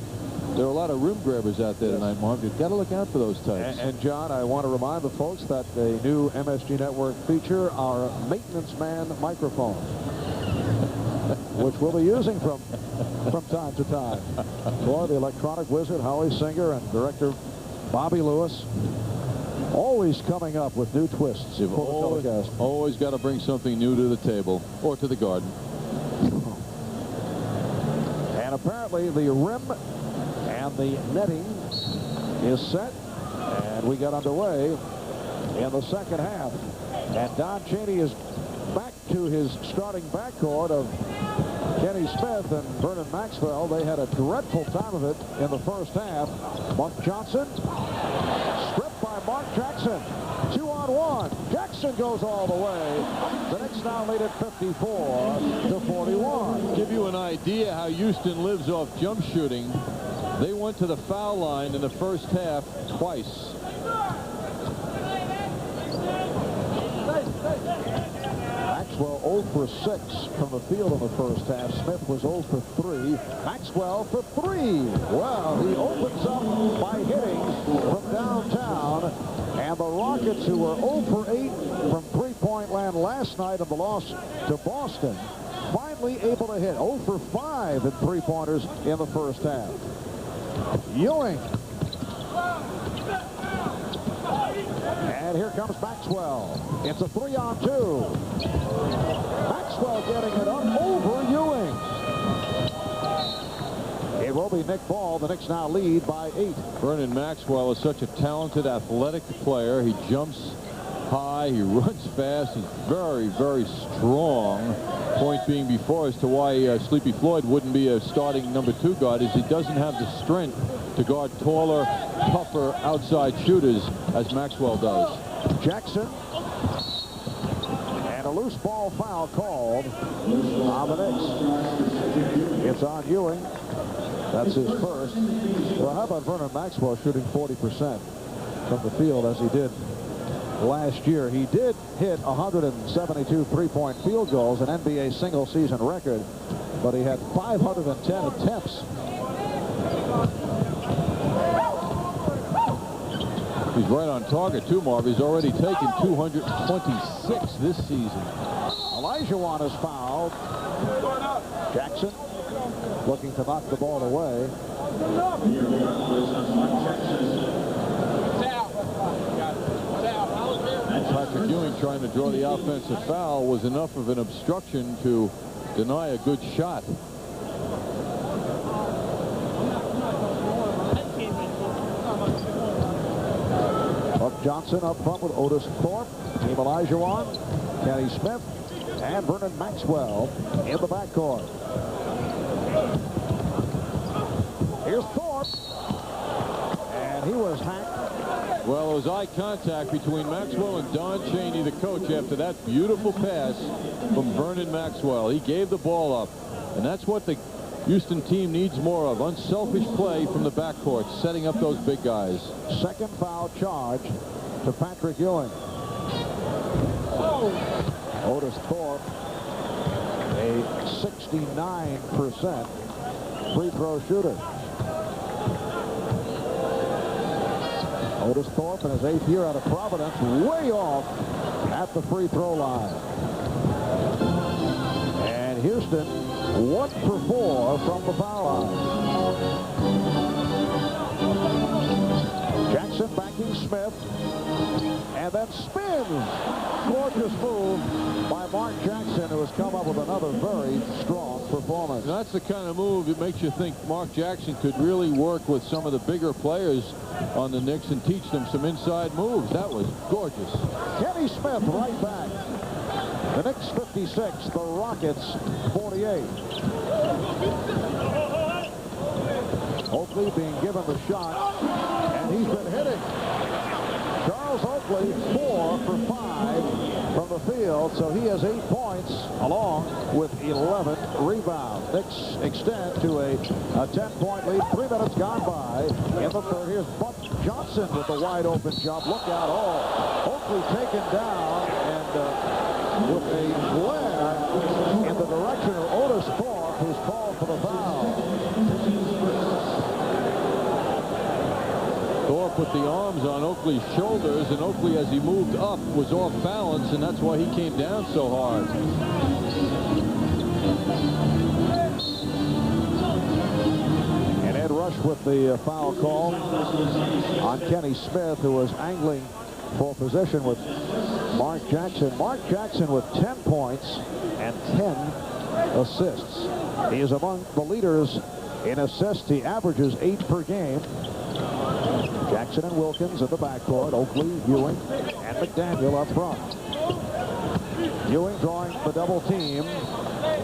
there are a lot of rim grabbers out there tonight, Marv. You've got to look out for those types. And John, I want to remind the folks that the new MSG Network feature, our maintenance man microphone, which we'll be using from time to time. For the electronic wizard, Howie Singer, and director Bobby Lewis, always coming up with new twists. You've always got to bring something new to the table or to the garden. And apparently the rim and the netting is set, and we got underway in the second half. And Don Chaney is back to his starting backcourt of Kenny Smith and Vernon Maxwell. They had a dreadful time of it in the first half. Mark Johnson, stripped by Mark Jackson. 2-on-1. Jackson goes all the way. The Knicks now lead at 54-41. Give you an idea how Houston lives off jump shooting. They went to the foul line in the first half twice. Maxwell 0 for 6 from the field in the first half. Smith was 0 for 3. Maxwell for 3. Well, he opens up by hitting from downtown. And the Rockets, who were 0 for 8 from three-point land last night in the loss to Boston, finally able to hit 0 for 5 in three-pointers in the first half. Ewing. And here comes Maxwell. It's a 3-on-2. Maxwell getting it up over Ewing. It will be Nick Ball. The Knicks now lead by 8. Vernon Maxwell is such a talented, athletic player. He jumps high. He runs fast. He's very, very strong. Point being before as to why Sleepy Floyd wouldn't be a starting #2 guard is he doesn't have the strength to guard taller, tougher outside shooters as Maxwell does. Jackson. And a loose ball foul called on the Knicks. It's on Ewing. That's his first. Well, how about Vernon Maxwell shooting 40% from the field as he did last year? He did hit 172 three-point field goals, an NBA single-season record, but he had 510 attempts. He's right on target, too, Marv. He's already taken 226 this season. Olajuwon is fouled. Jackson looking to knock the ball away. Patrick Ewing trying to draw the offensive foul was enough of an obstruction to deny a good shot. Johnson up front with Otis Thorpe, Team Olajuwon, Kenny Smith, and Vernon Maxwell in the backcourt. Here's Thorpe, and he was hacked. Well, there was eye contact between Maxwell and Don Chaney, the coach, after that beautiful pass from Vernon Maxwell. He gave the ball up, and that's what the Houston team needs more of. Unselfish play from the backcourt, setting up those big guys. Second foul charge to Patrick Ewing. Otis Thorpe, a 69% free throw shooter. Otis Thorpe in his 8th year out of Providence, way off at the free throw line. And Houston 1 for 4 from the foul line. Jackson backing Smith, and then spins. Gorgeous move by Mark Jackson, who has come up with another very strong performance. And that's the kind of move that makes you think Mark Jackson could really work with some of the bigger players on the Knicks and teach them some inside moves. That was gorgeous. Kenny Smith right back. The Knicks 56, the Rockets 48. Oakley being given the shot, and he's been hitting. Charles Oakley 4 for 5 from the field, so he has 8 points along with 11 rebounds. Knicks extend to a 10-point lead. 3 minutes gone by in the third. Here's Buck Johnson with a wide open jump. Look out. Oh, Oakley taken down and with a glare in the direction of Otis Thorpe, who's called for the foul. Thorpe put the arms on Oakley's shoulders, and Oakley, as he moved up, was off balance, and that's why he came down so hard. And Ed Rush with the foul call on Kenny Smith, who was angling for position with Mark Jackson. Mark Jackson with 10 points and 10 assists. He is among the leaders in assists. He averages 8 per game. Jackson and Wilkins in the backcourt. Oakley, Ewing, and McDaniel up front. Ewing drawing the double team.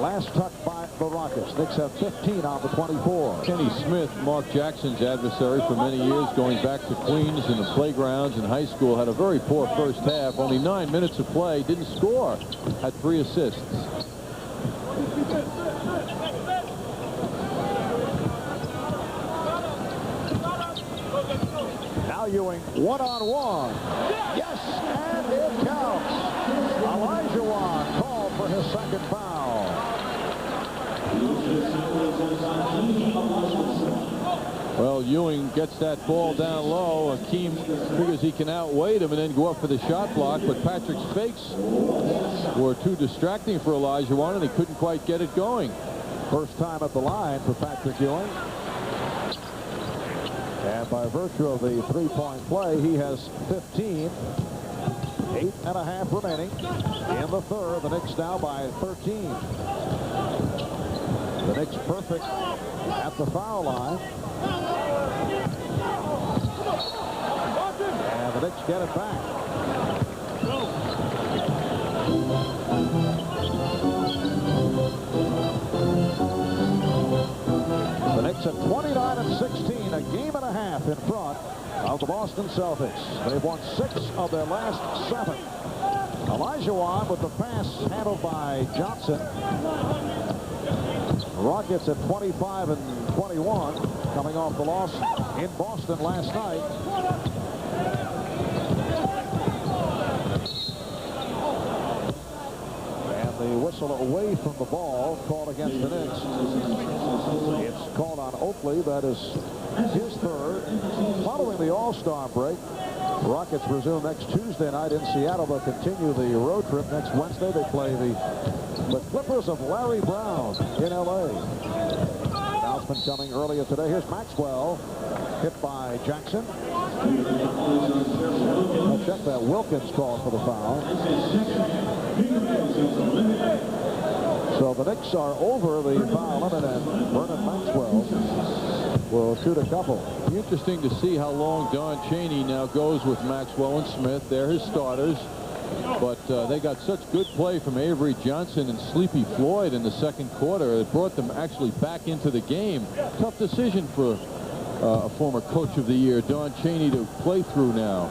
Last touch by the Rockets. Knicks have 15 on the 24. Kenny Smith, Mark Jackson's adversary for many years, going back to Queens and the playgrounds in high school, had a very poor first half. Only 9 minutes of play, didn't score, had 3 assists. Now Ewing one-on-one. Yes, and it counts. Olajuwon called for his second foul. Well, Ewing gets that ball down low. Akeem figures he can outweight him and then go up for the shot block, but Patrick's fakes were too distracting for Olajuwon, and he couldn't quite get it going. First time at the line for Patrick Ewing. And by virtue of the three-point play, he has 15. 8.5 remaining in the third. The Knicks now by 13. The Knicks perfect at the foul line. And the Knicks get it back. The Knicks at 29-16, a game and a half in front of the Boston Celtics. They've won 6 of their last 7. Olajuwon with the pass handled by Johnson. Rockets at 25-21, coming off the loss in Boston last night. And the whistle away from the ball called against the Knicks. It's called on Oakley. That is his third. Following the All-Star break, Rockets resume next Tuesday night in Seattle. They'll continue the road trip next Wednesday. They play the Clippers of Larry Brown in L.A. Announcement coming earlier today. Here's Maxwell, hit by Jackson. I'll check that. Wilkins called for the foul. So the Knicks are over the foul limit, and Vernon Maxwell will shoot a couple. Interesting to see how long Don Chaney now goes with Maxwell and Smith. They're his starters. But they got such good play from Avery Johnson and Sleepy Floyd in the second quarter. It brought them actually back into the game. Tough decision for a former coach of the year, Don Chaney, to play through now.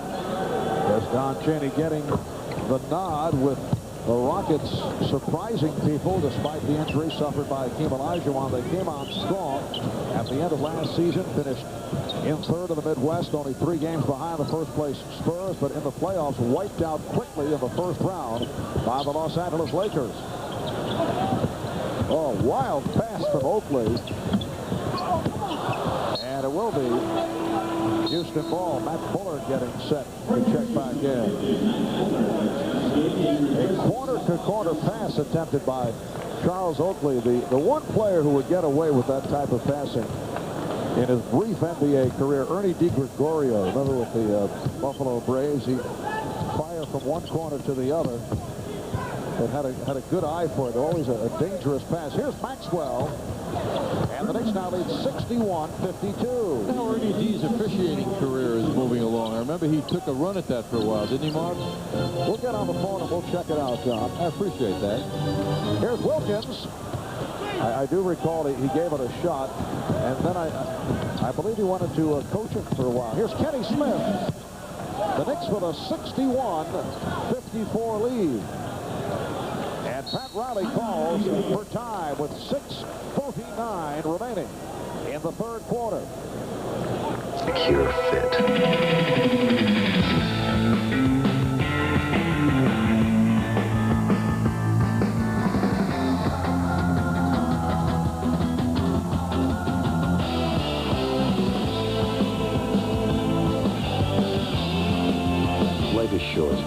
There's Don Chaney getting the nod with the Rockets surprising people despite the injury suffered by Akeem Olajuwon. They came on strong at the end of last season, finished in third in the Midwest, only 3 games behind the first place Spurs, but in the playoffs wiped out quickly in the first round by the Los Angeles Lakers. Oh, wild pass from Oakley. And it will be Houston ball. Matt Bullard getting set to check back in. A corner-to-corner pass attempted by Charles Oakley, the one player who would get away with that type of passing in his brief NBA career. Ernie DiGregorio, remember with the Buffalo Braves, he fired from one corner to the other, but had a good eye for it. Always a dangerous pass. Here's Maxwell, and the Knicks now lead 61-52. Now Ernie D's officiating career is moving along. I remember he took a run at that for a while, didn't he, Mark? We'll get on the phone and we'll check it out, John. I appreciate that. Here's Wilkins. I do recall he gave it a shot, and then I believe he wanted to coach it for a while. Here's Kenny Smith. The Knicks with a 61-54 lead. And Pat Riley calls for time with 6:49 remaining in the third quarter. Secure fit. Life is short.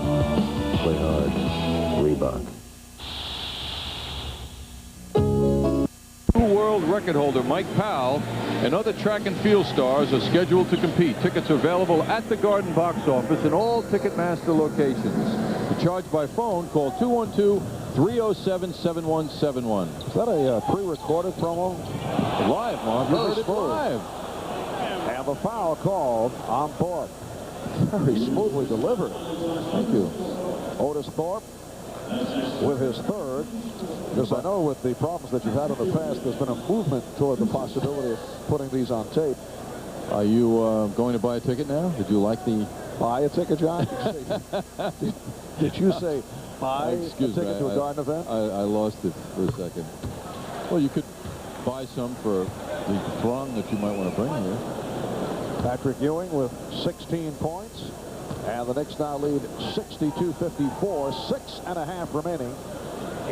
Play hard. Reebok. World record holder Mike Powell and other track and field stars are scheduled to compete. Tickets are available at the Garden box office in all Ticketmaster locations. To charge by phone, call 212-307-7171. Is that a pre-recorded promo? Live, Mark. Very Heard it smooth. live. And the foul called on Thorpe. Very smoothly delivered. Thank you. Otis Thorpe with his third. Because I know with the problems that you've had in the past, there's been a movement toward the possibility of putting these on tape. Are you going to buy a ticket now? Did you like the... Buy a ticket, John? Did you say buy a Excuse ticket me, to a Garden event? I lost it for a second. Well, you could buy some for the throng that you might want to bring here. Patrick Ewing with 16 points. And the Knicks now lead 62-54, 6.5 remaining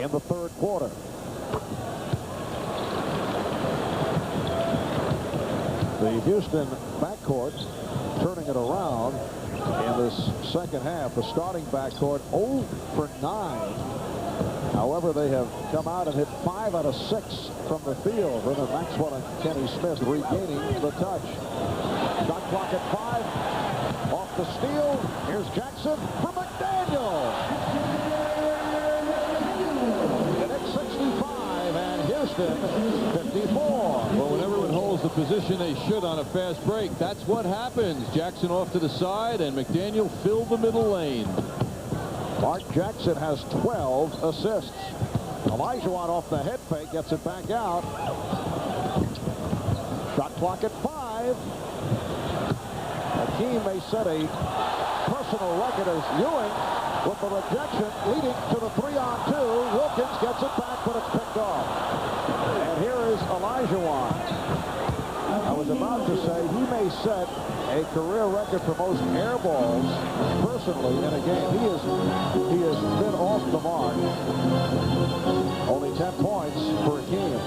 in the third quarter. The Houston backcourt turning it around in this second half. The starting backcourt 0 for 9. However, they have come out and hit 5 out of 6 from the field. Vernon Maxwell and Kenny Smith regaining the touch. Shot clock at 5. Off the steal. Here's Jackson for McDaniel. The Knicks 65 and Houston 54. Well, when everyone holds the position they should on a fast break, that's what happens. Jackson off to the side, and McDaniel filled the middle lane. Mark Jackson has 12 assists. Olajuwon off the head fake, gets it back out. Shot clock at 5. Hakeem may set a personal record as Ewing with the rejection leading to the 3-on-2. Wilkins gets it back, but it's picked off. And here is Olajuwon. I was about to say he may set a career record for most air balls personally in a game. He has been off the mark. Only 10 points for Hakeem.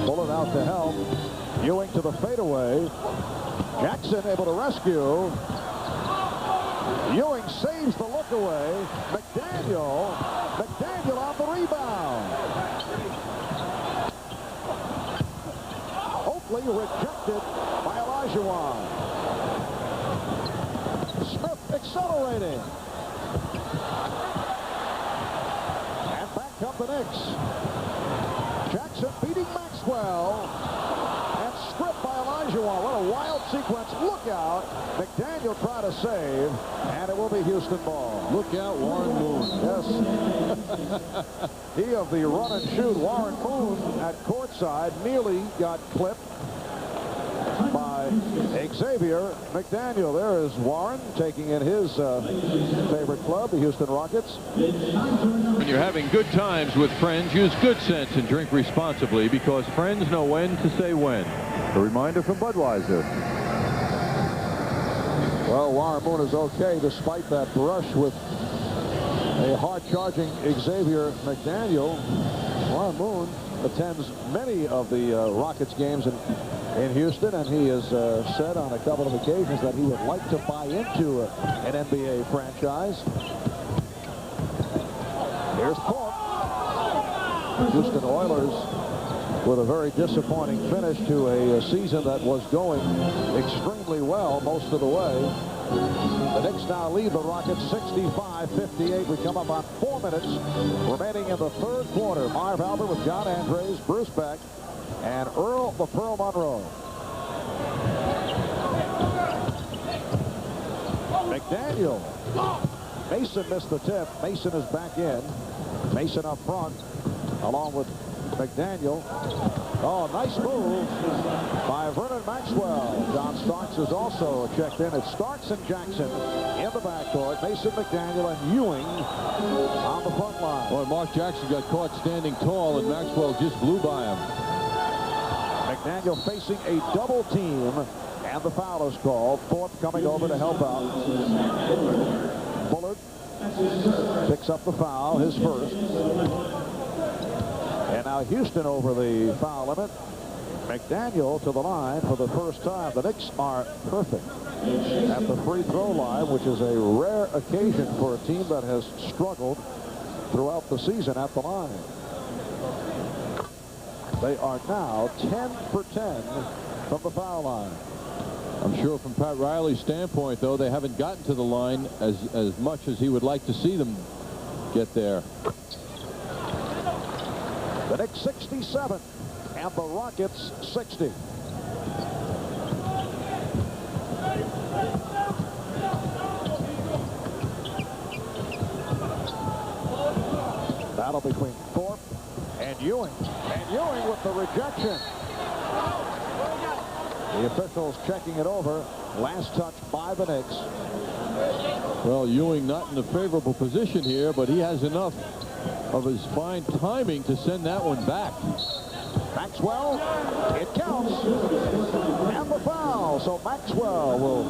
Pull it out to help. Ewing to the fadeaway. Jackson able to rescue. Ewing saves the look away. McDaniel on the rebound. Oakley rejected by Olajuwon. Smith accelerating. And back come the Knicks. Jackson beating Maxwell. And stripped by Olajuwon. What a wild sequence. Look out. McDaniel trying to save. And it will be Houston ball. Look out, Warren Moon. Yes. He of the run and shoot. Warren Moon at courtside. Neely got clipped by Xavier McDaniel. There is Warren taking in his favorite club, the Houston Rockets. When you're having good times with friends, use good sense and drink responsibly, because friends know when to say when. A reminder from Budweiser. Well, Warren Moon is okay despite that brush with a hard-charging Xavier McDaniel. Warren Moon attends many of the Rockets games in Houston, and he has said on a couple of occasions that he would like to buy into an NBA franchise. Here's Thorpe. Houston Oilers with a very disappointing finish to a season that was going extremely well most of the way. The Knicks now lead the Rockets 65-58. We come up on 4 minutes remaining in the third quarter. Marv Albert with John Andres, Bruce Beck, and Earl the Pearl Monroe. McDaniel. Mason missed the tip. Mason is back in. Mason up front along with McDaniel. Oh, nice move by Vernon Maxwell. John Starks is also checked in. It's Starks and Jackson in the backcourt. Mason, McDaniel, and Ewing on the front line. Boy, Mark Jackson got caught standing tall, and Maxwell just blew by him. McDaniel facing a double team, and the foul is called. Thorpe coming over to help out. Bullard picks up the foul, his first. And now Houston over the foul limit. McDaniel to the line for the first time. The Knicks are perfect at the free throw line, which is a rare occasion for a team that has struggled throughout the season at the line. They are now 10 for 10 from the foul line. I'm sure from Pat Riley's standpoint, though, they haven't gotten to the line as much as he would like to see them get there. The Knicks 67 and the Rockets 60. Battle between Thorpe and Ewing. And Ewing with the rejection. The officials checking it over. Last touch by the Knicks. Well, Ewing not in a favorable position here, but he has enough of his fine timing to send that one back. Maxwell, it counts. And the foul. So Maxwell will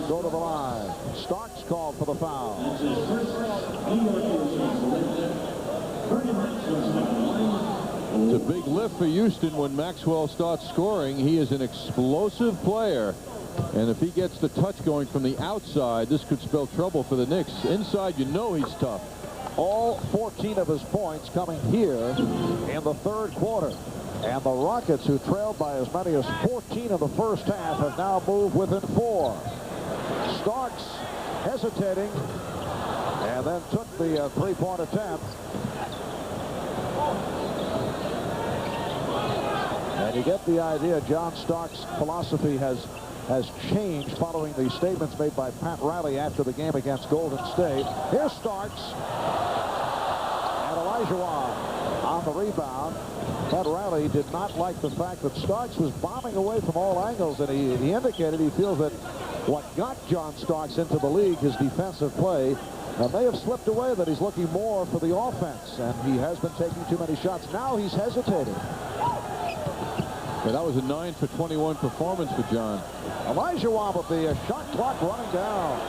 go to the line. Starks called for the foul. It's a big lift for Houston when Maxwell starts scoring. He is an explosive player. And if he gets the touch going from the outside, this could spell trouble for the Knicks. Inside, you know he's tough. All 14 of his points coming here in the third quarter. And the Rockets, who trailed by as many as 14 in the first half, have now moved within 4. Starks hesitating and then took the three-point attempt. And you get the idea John Starks' philosophy has changed following the statements made by Pat Riley after the game against Golden State. Here's Starks. And Olajuwon on the rebound. Pat Riley did not like the fact that Starks was bombing away from all angles, and he indicated he feels that what got John Starks into the league, his defensive play, may have slipped away, that he's looking more for the offense, and he has been taking too many shots. Now he's hesitating. Yeah, that was a 9 for 21 performance for John. Olajuwon with the shot clock running down.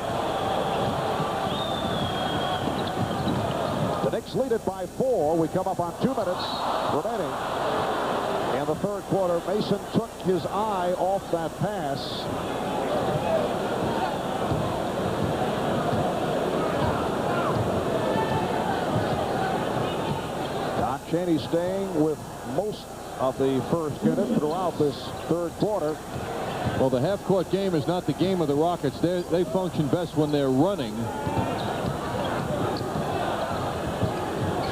The Knicks lead it by 4. We come up on 2 minutes remaining. In the third quarter, Mason took his eye off that pass. Don Chaney staying with most of the first unit throughout this third quarter. Well, the half-court game is not the game of the Rockets. They function best when they're running.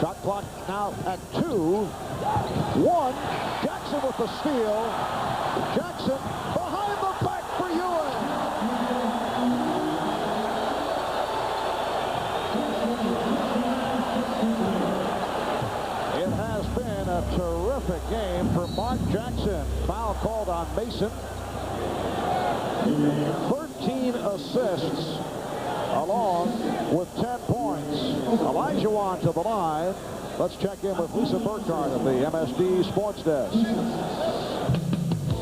Shot clock now at 2. 1. Jackson with the steal. Jackson behind the back for Ewing. It has been a terrific game for Mark Jackson. Foul called on Mason. 13 assists along with 10 points. Olajuwon to the line. Let's check in with Lisa Burkhardt of the MSD Sports Desk.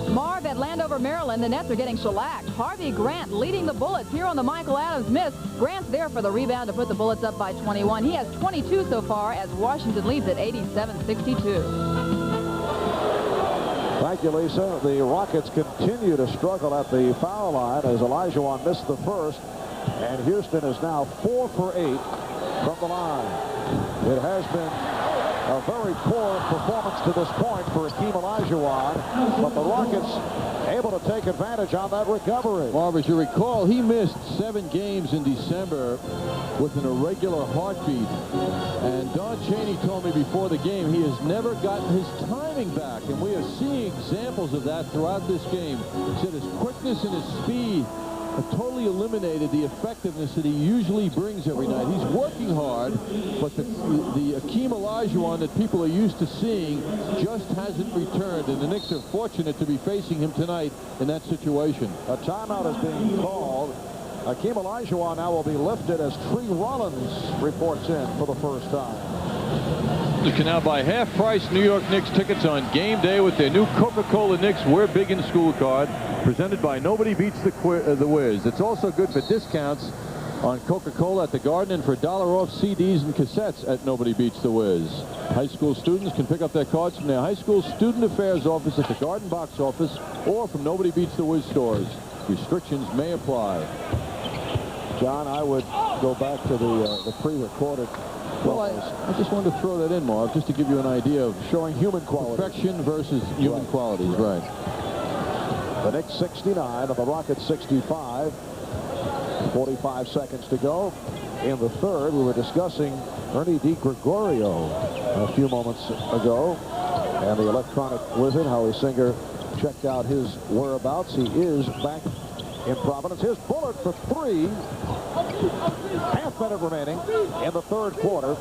Marv at Landover, Maryland. The Nets are getting shellacked. Harvey Grant leading the Bullets here on the Michael Adams miss. Grant's there for the rebound to put the Bullets up by 21. He has 22 so far as Washington leads at 87-62. Thank you, Lisa. The Rockets continue to struggle at the foul line as Olajuwon missed the first, and Houston is now 4 for 8 from the line. It has been a very poor performance to this point for Hakeem Olajuwon, but the Rockets able to take advantage on that recovery. Marv, as you recall, he missed 7 games in December with an irregular heartbeat. And Don Chaney told me before the game he has never gotten his timing back. And we are seeing examples of that throughout this game. He said his quickness and his speed totally eliminated the effectiveness that he usually brings every night. He's working hard, but the Akeem Olajuwon that people are used to seeing just hasn't returned, and the Knicks are fortunate to be facing him tonight in that situation. A timeout is being called. Akeem Olajuwon now will be lifted as Tree Rollins reports in for the first time. You can now buy half-price New York Knicks tickets on game day with their new Coca-Cola Knicks We're Big in School card, presented by Nobody Beats the Wiz. It's also good for discounts on Coca-Cola at the Garden and for $1 off CDs and cassettes at Nobody Beats the Wiz. High school students can pick up their cards from their high school student affairs office at the Garden box office or from Nobody Beats the Wiz stores. Restrictions may apply. John, I would go back to the pre-recorded. Well, I just wanted to throw that in, Marv, just to give you an idea of showing human qualities. Perfection versus human qualities, right. The Knicks 69 and the Rockets 65. 45 seconds to go in the third. We were discussing Ernie DiGregorio a few moments ago, and the electronic wizard, Howie Singer, checked out his whereabouts. He is back in Providence. His bullet for three. Half minute remaining in the third quarter,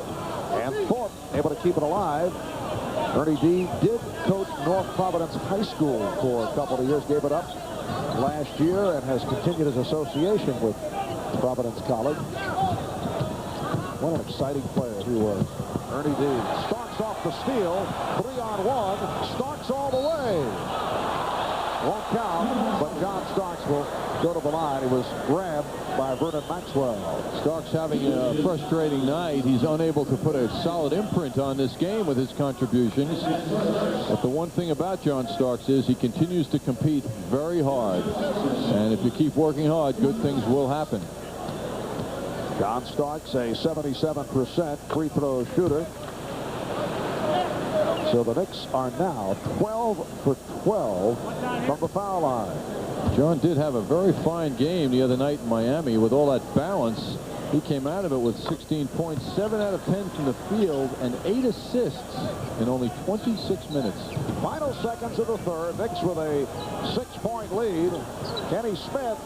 and Thorpe able to keep it alive. Ernie D did coach North Providence High School for a couple of years, gave it up last year, and has continued his association with Providence College. What an exciting player he was. Ernie D. Starks off the steal, 3-on-1, Starks all the way. Won't count, but John Starks will go to the line. He was grabbed by Vernon Maxwell. Starks having a frustrating night. He's unable to put a solid imprint on this game with his contributions. But the one thing about John Starks is he continues to compete very hard. And if you keep working hard, good things will happen. John Starks, a 77% free throw shooter. So the Knicks are now 12 for 12 from the foul line. John did have a very fine game the other night in Miami with all that balance. He came out of it with 16 points, 7 out of 10 from the field, and 8 assists in only 26 minutes. Final seconds of the third. Knicks with a 6-point lead. Kenny Smith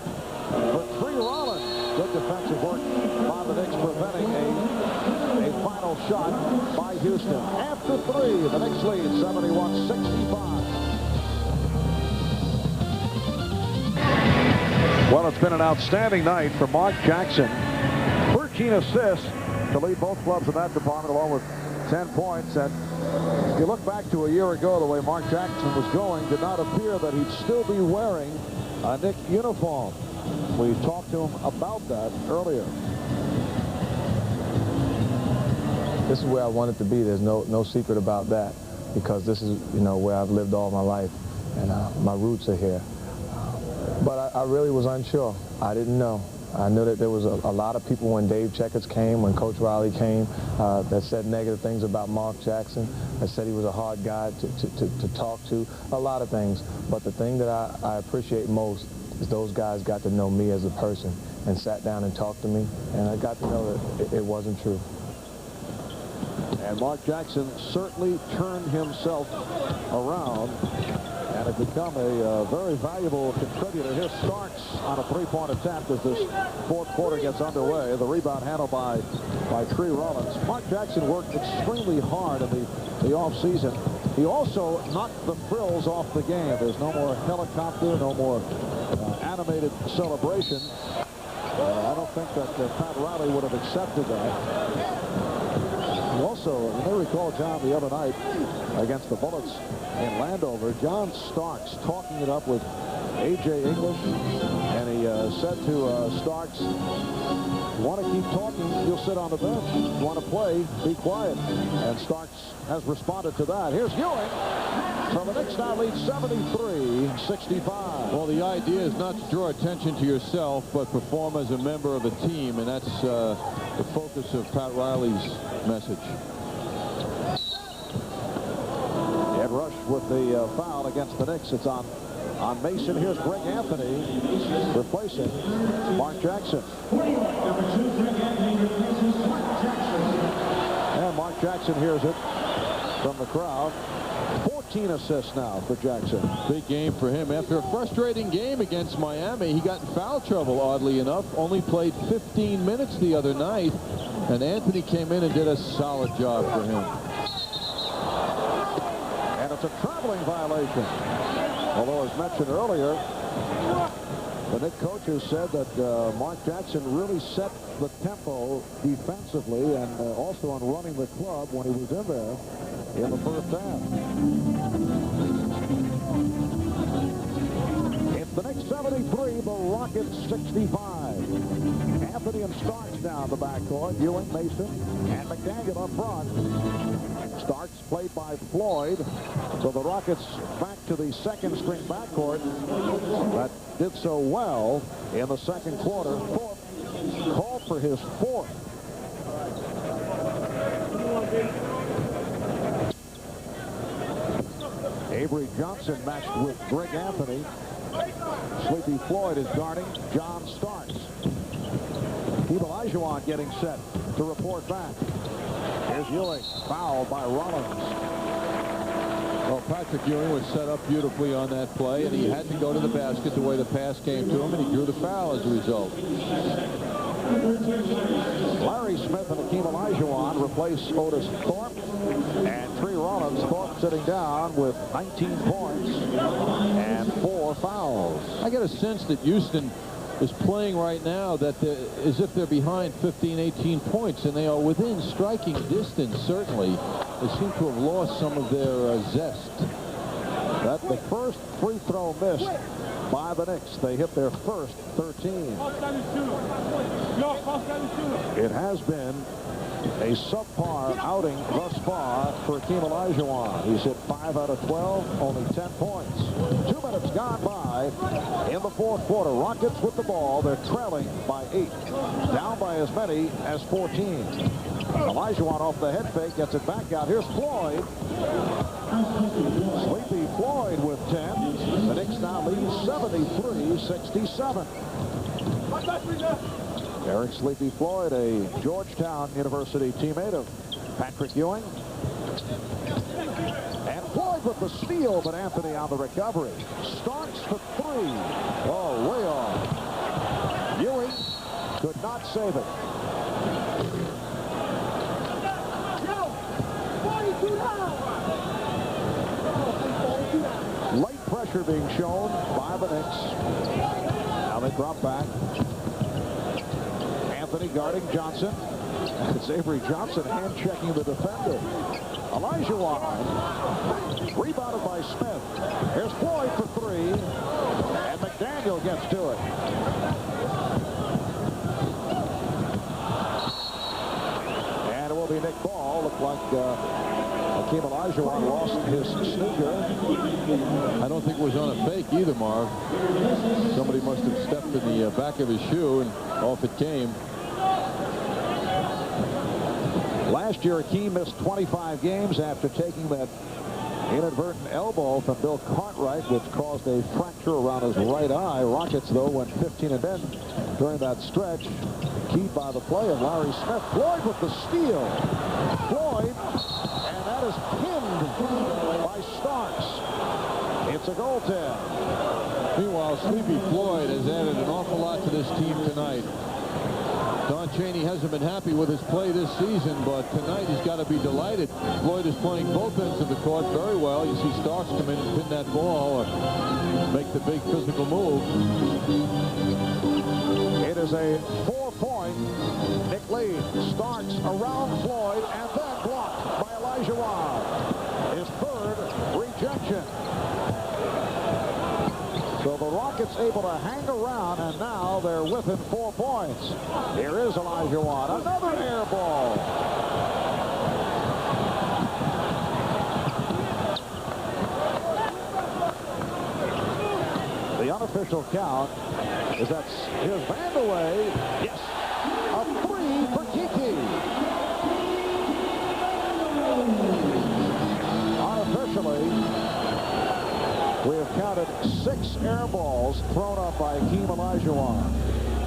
for Tree Rollins. Good defensive work by the Knicks, preventing a final shot by Houston. After three, the Knicks lead 71-65. Well, it's been an outstanding night for Mark Jackson. 13 assists to lead both clubs in that department, along with 10 points. And if you look back to a year ago, the way Mark Jackson was going, did not appear that he'd still be wearing a Knick uniform. We talked to him about that earlier. This is where I wanted to be. There's no secret about that, because this is, where I've lived all my life, and my roots are here. But I really was unsure. I didn't know. I knew that there was a lot of people when Dave Checkers came, when Coach Riley came, that said negative things about Mark Jackson, that said he was a hard guy to talk to, a lot of things. But the thing that I appreciate most is those guys got to know me as a person and sat down and talked to me, and I got to know that it wasn't true. And Mark Jackson certainly turned himself around and has become a very valuable contributor. Here's Starks on a three-point attempt as this fourth quarter gets underway. The rebound handled by Tree Rollins. Mark Jackson worked extremely hard in the offseason. He also knocked the frills off the game. There's no more helicopter, no more animated celebration. I don't think that Pat Riley would have accepted that. Also, you may recall, John, the other night against the Bullets in Landover, John Starks talking it up with A.J. English, and he said to Starks, "You want to keep talking, you'll sit on the bench. You want to play, be quiet." And Starks has responded to that. Here's Ewing. So the Knicks now lead 73-65. Well, the idea is not to draw attention to yourself, but perform as a member of a team, and that's the focus of Pat Riley's message. Ed Rush with the foul against the Knicks. It's on Mason. Here's Greg Anthony replacing Mark Jackson. And Mark Jackson hears it. from the crowd. 14 assists now for Jackson. Big game for him. After a frustrating game against Miami, he got in foul trouble, oddly enough. Only played 15 minutes the other night, and Anthony came in and did a solid job for him. And it's a traveling violation. Although, as mentioned earlier, the Knicks coaches said that Mark Jackson really set the tempo defensively and also on running the club when he was in there in the first half. It's the Knicks 73, the Rockets 65. Anthony and Starks down the backcourt. Ewing, Mason, and McDaniel up front. Starks played by Floyd. So the Rockets back to the second-string backcourt that did so well in the second quarter. Thorpe called for his fourth. Avery Johnson matched with Greg Anthony. Sleepy Floyd is guarding John Starks. Keith Olajuwon getting set to report back. Here's Ewing, fouled by Rollins. Well, Patrick Ewing was set up beautifully on that play, and he had to go to the basket the way the pass came to him, and he drew the foul as a result. Larry Smith and Hakeem Olajuwon replace Otis Thorpe, and Tree Rollins. Thorpe sitting down with 19 points and 4 fouls. I get a sense that Houston is playing right now that as if they're behind 15, 18 points, and they are within striking distance, certainly. They seem to have lost some of their zest. That's the first free throw missed by the Knicks. They hit their first 13. It has been a subpar outing thus far for Hakeem Olajuwon. He's hit 5 out of 12, only 10 points. 2 minutes gone by in the fourth quarter. Rockets with the ball. They're trailing by 8. Down by as many as 14. Olajuwon off the head fake, gets it back out. Here's Floyd. Sleepy Floyd with 10. The Knicks now lead 73-67. Eric Sleepy Floyd, a Georgetown University teammate of Patrick Ewing. And Floyd with the steal, but Anthony on the recovery. Starks for 3. Oh, way off. Ewing could not save it. Light pressure being shown by the Knicks. Now they drop back. Anthony guarding Johnson. It's Avery Johnson hand-checking the defender. Olajuwon. Rebounded by Smith. Here's Floyd for 3. And McDaniel gets to it. And it will be Nick Ball. Looked like Hakeem Olajuwon lost his sneaker. I don't think it was on a fake either, Marv. Somebody must have stepped in the back of his shoe, and off it came. Last year, Hakeem missed 25 games after taking that inadvertent elbow from Bill Cartwright, which caused a fracture around his right eye. Rockets, though, went 15-10 during that stretch, keyed by the play of Larry Smith. Floyd with the steal. Floyd, and that is pinned by Starks. It's a goaltend. Meanwhile, Sleepy Floyd has added an awful lot to this team tonight. Don Chaney hasn't been happy with his play this season, but tonight he's got to be delighted. Floyd is playing both ends of the court very well. You see Starks come in and pin that ball or make the big physical move. It is a 4-point Nick lead. Starks around Floyd and then blocked by Olajuwon. His third rejection. So the Rockets able to hang around, and now they're within 4 points. Here is Olajuwon. Another air ball. The unofficial count is that here's Vandeweghe. Yes. A 3 for Kiki. Unofficially, we have counted 6 air balls thrown up by Hakeem Olajuwon.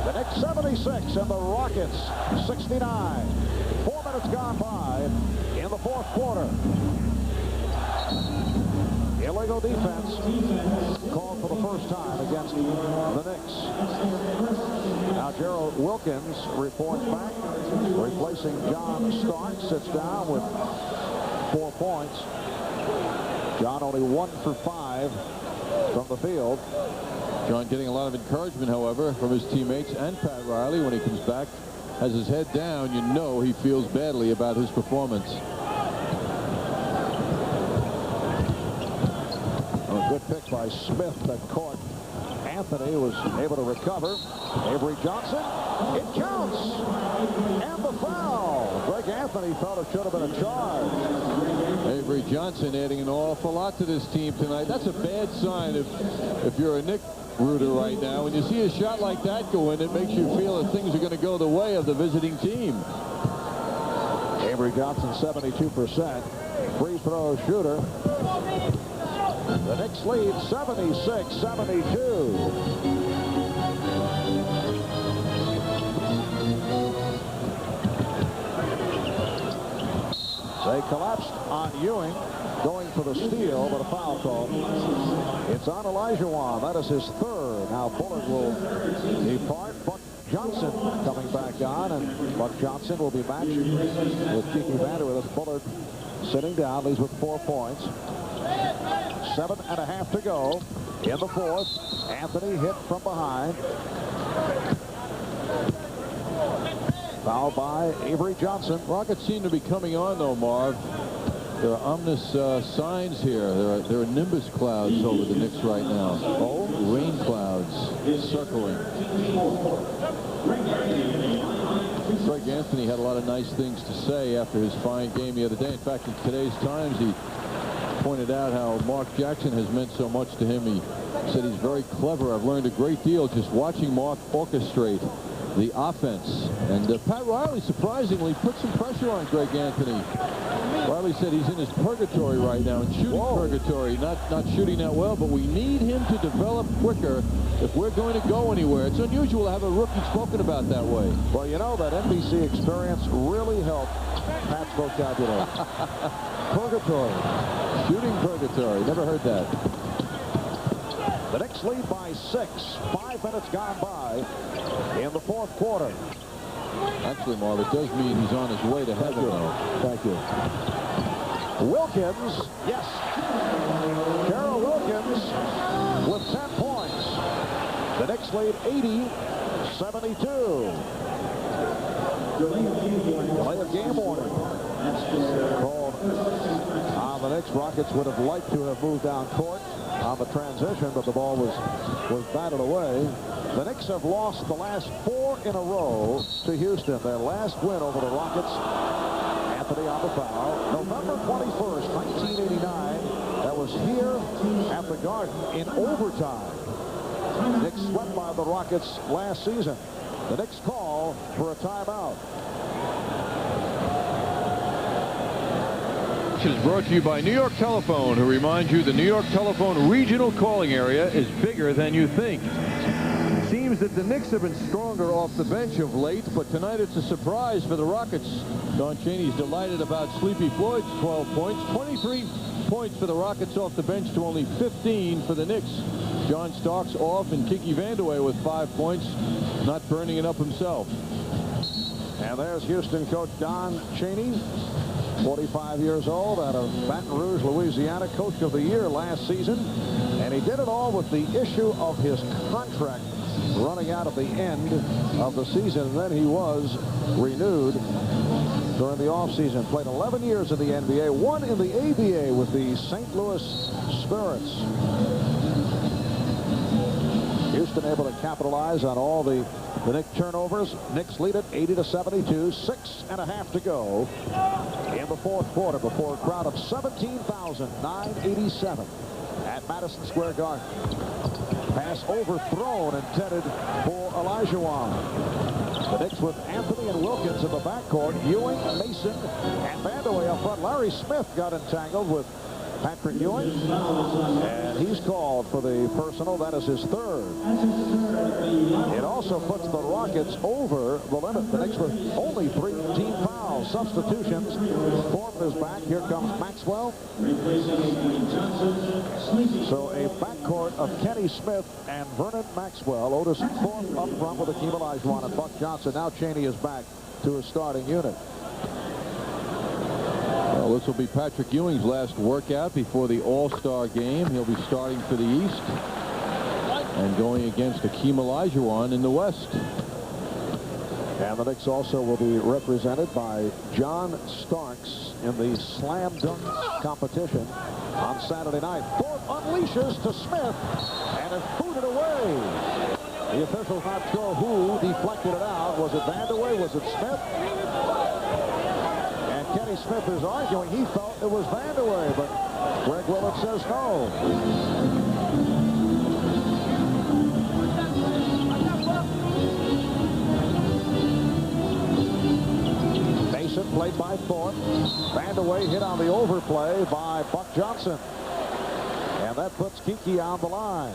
The Knicks 76 and the Rockets 69. 4 minutes gone by in the fourth quarter. Illegal defense called for the first time against the Knicks. Now Gerald Wilkins reports back, replacing John Stark, sits down with 4 points. John only 1 for 5 from the field. John getting a lot of encouragement, however, from his teammates and Pat Riley when he comes back. Has his head down, you know he feels badly about his performance. A good pick by Smith that caught Anthony, was able to recover. Avery Johnson, it counts, and the foul. Greg Anthony felt it should have been a charge. Avery Johnson adding an awful lot to this team tonight. That's a bad sign if you're a Knicks rooter right now. When you see a shot like that go in, it makes you feel that things are going to go the way of the visiting team. Avery Johnson, 72% free throw shooter. The Knicks lead 76-72. They collapsed on Ewing, going for the steal, but a foul call. It's on Olajuwon. That is his third. Now Bullard will depart. Buck Johnson coming back on, and Buck Johnson will be matched with Kiki Vanderbilt. Bullard sitting down, leads with 4 points. 7.5 to go in the fourth. Anthony hit from behind. Fouled by Avery Johnson. Rockets seem to be coming on, though, Marv. There are ominous signs here. There are nimbus clouds over the Knicks right now. Oh, rain clouds circling. Greg Anthony had a lot of nice things to say after his fine game the other day. In fact, in today's Times, he pointed out how Mark Jackson has meant so much to him. He said he's very clever. I've learned a great deal just watching Mark orchestrate the offense. And Pat Riley surprisingly put some pressure on Greg Anthony. Riley said he's in his purgatory right now, in shooting purgatory, not shooting that well, but we need him to develop quicker if we're going to go anywhere. It's unusual to have a rookie spoken about that way. Well, you know, that NBC experience really helped Pat's vocabulary. Purgatory. Shooting purgatory. Never heard that. The Knicks lead by 6. 5 minutes gone by in the fourth quarter. Actually, Marv, it does mean he's on his way to heaven, though. Thank you. Wilkins, yes. Carol Wilkins with 10 points. The Knicks lead 80-72. Delay of game warning called on the Knicks. Rockets would have liked to have moved down court on the transition, but the ball was batted away. The Knicks have lost the last 4 in a row to Houston. Their last win over the Rockets. Anthony on the foul. November 21st, 1989. That was here at the Garden in overtime. Knicks swept by the Rockets last season. The Knicks call for a timeout. Is brought to you by New York Telephone, who reminds you the New York Telephone regional calling area is bigger than you think. It seems that the Knicks have been stronger off the bench of late, but tonight it's a surprise for the Rockets. Don Chaney's delighted about Sleepy Floyd's 12 points. 23 points for the Rockets off the bench to only 15 for the Knicks. John Starks off and Kiki Vanderway with 5 points, not burning it up himself. And there's Houston coach Don Chaney. 45 years old, out of Baton Rouge, Louisiana, coach of the year last season. And he did it all with the issue of his contract running out at the end of the season. And then he was renewed during the offseason. Played 11 years in the NBA, 1 in the ABA with the St. Louis Spirits. Houston able to capitalize on all the Knicks turnovers. Knicks lead it 80-72. 6.5 to go in the fourth quarter before a crowd of 17,987 at Madison Square Garden. Pass overthrown, intended for Olajuwon. The Knicks with Anthony and Wilkins in the backcourt. Ewing, Mason, and Vanderway up front. Larry Smith got entangled with Patrick Ewing, and he's called for the personal. That is his third. It also puts the Rockets over the limit. The Knicks with only 3 team fouls. All substitutions. Thorpe is back. Here comes Maxwell. So a backcourt of Kenny Smith and Vernon Maxwell. Otis Thorpe up front with Akeem Olajuwon and Buck Johnson. Now Cheney is back to his starting unit. Well, this will be Patrick Ewing's last workout before the All-Star game. He'll be starting for the East and going against Akeem Olajuwon in the West. And the Knicks also will be represented by John Starks in the slam dunk competition on Saturday night. Thorpe unleashes to Smith and is booted away. The official's not sure who deflected it out. Was it Vandeweghe? Was it Smith? And Kenny Smith is arguing he felt it was Vandeweghe, but Greg Willett says no. Played by Thorpe. Vandeweghe hit on the overplay by Buck Johnson. And that puts Kiki on the line.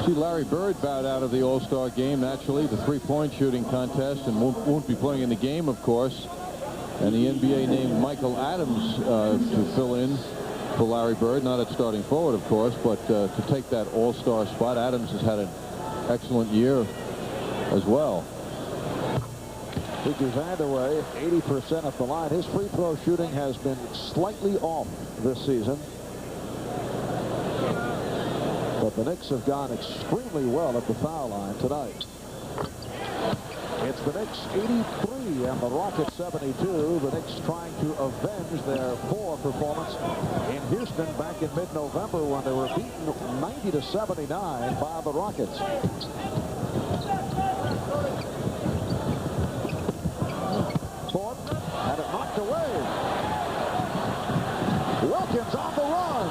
See Larry Bird bowed out of the All-Star game, naturally, the three-point shooting contest, and won't be playing in the game, of course. And the NBA named Michael Adams to fill in for Larry Bird, not at starting forward, of course, but to take that All-Star spot. Adams has had an excellent year as well. Kiki Vandeweghe, 80% at the line. His free throw shooting has been slightly off this season. But the Knicks have gone extremely well at the foul line tonight. It's the Knicks 83 and the Rockets 72. The Knicks trying to avenge their poor performance in Houston back in mid-November when they were beaten 90-79 by the Rockets. Thorpe had it knocked away. Wilkins on the run.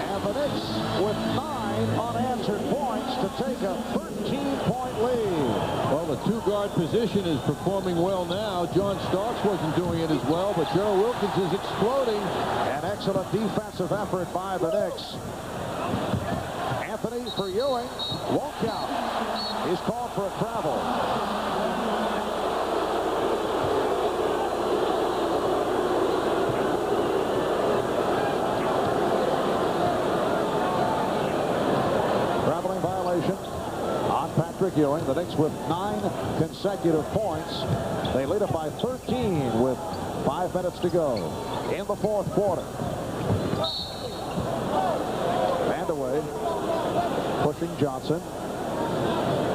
And the Knicks with 9 unanswered points to take a 13-point lead. Well, the two-guard position is performing well now. John Starks wasn't doing it as well, but Gerald Wilkins is exploding. An excellent defensive effort by the Knicks. Anthony for Ewing. Won't count. He's called for a travel. Traveling violation on Patrick Ewing. The Knicks with 9 consecutive points. They lead it by 13 with 5 minutes to go in the fourth quarter. Vandeweghe pushing Johnson.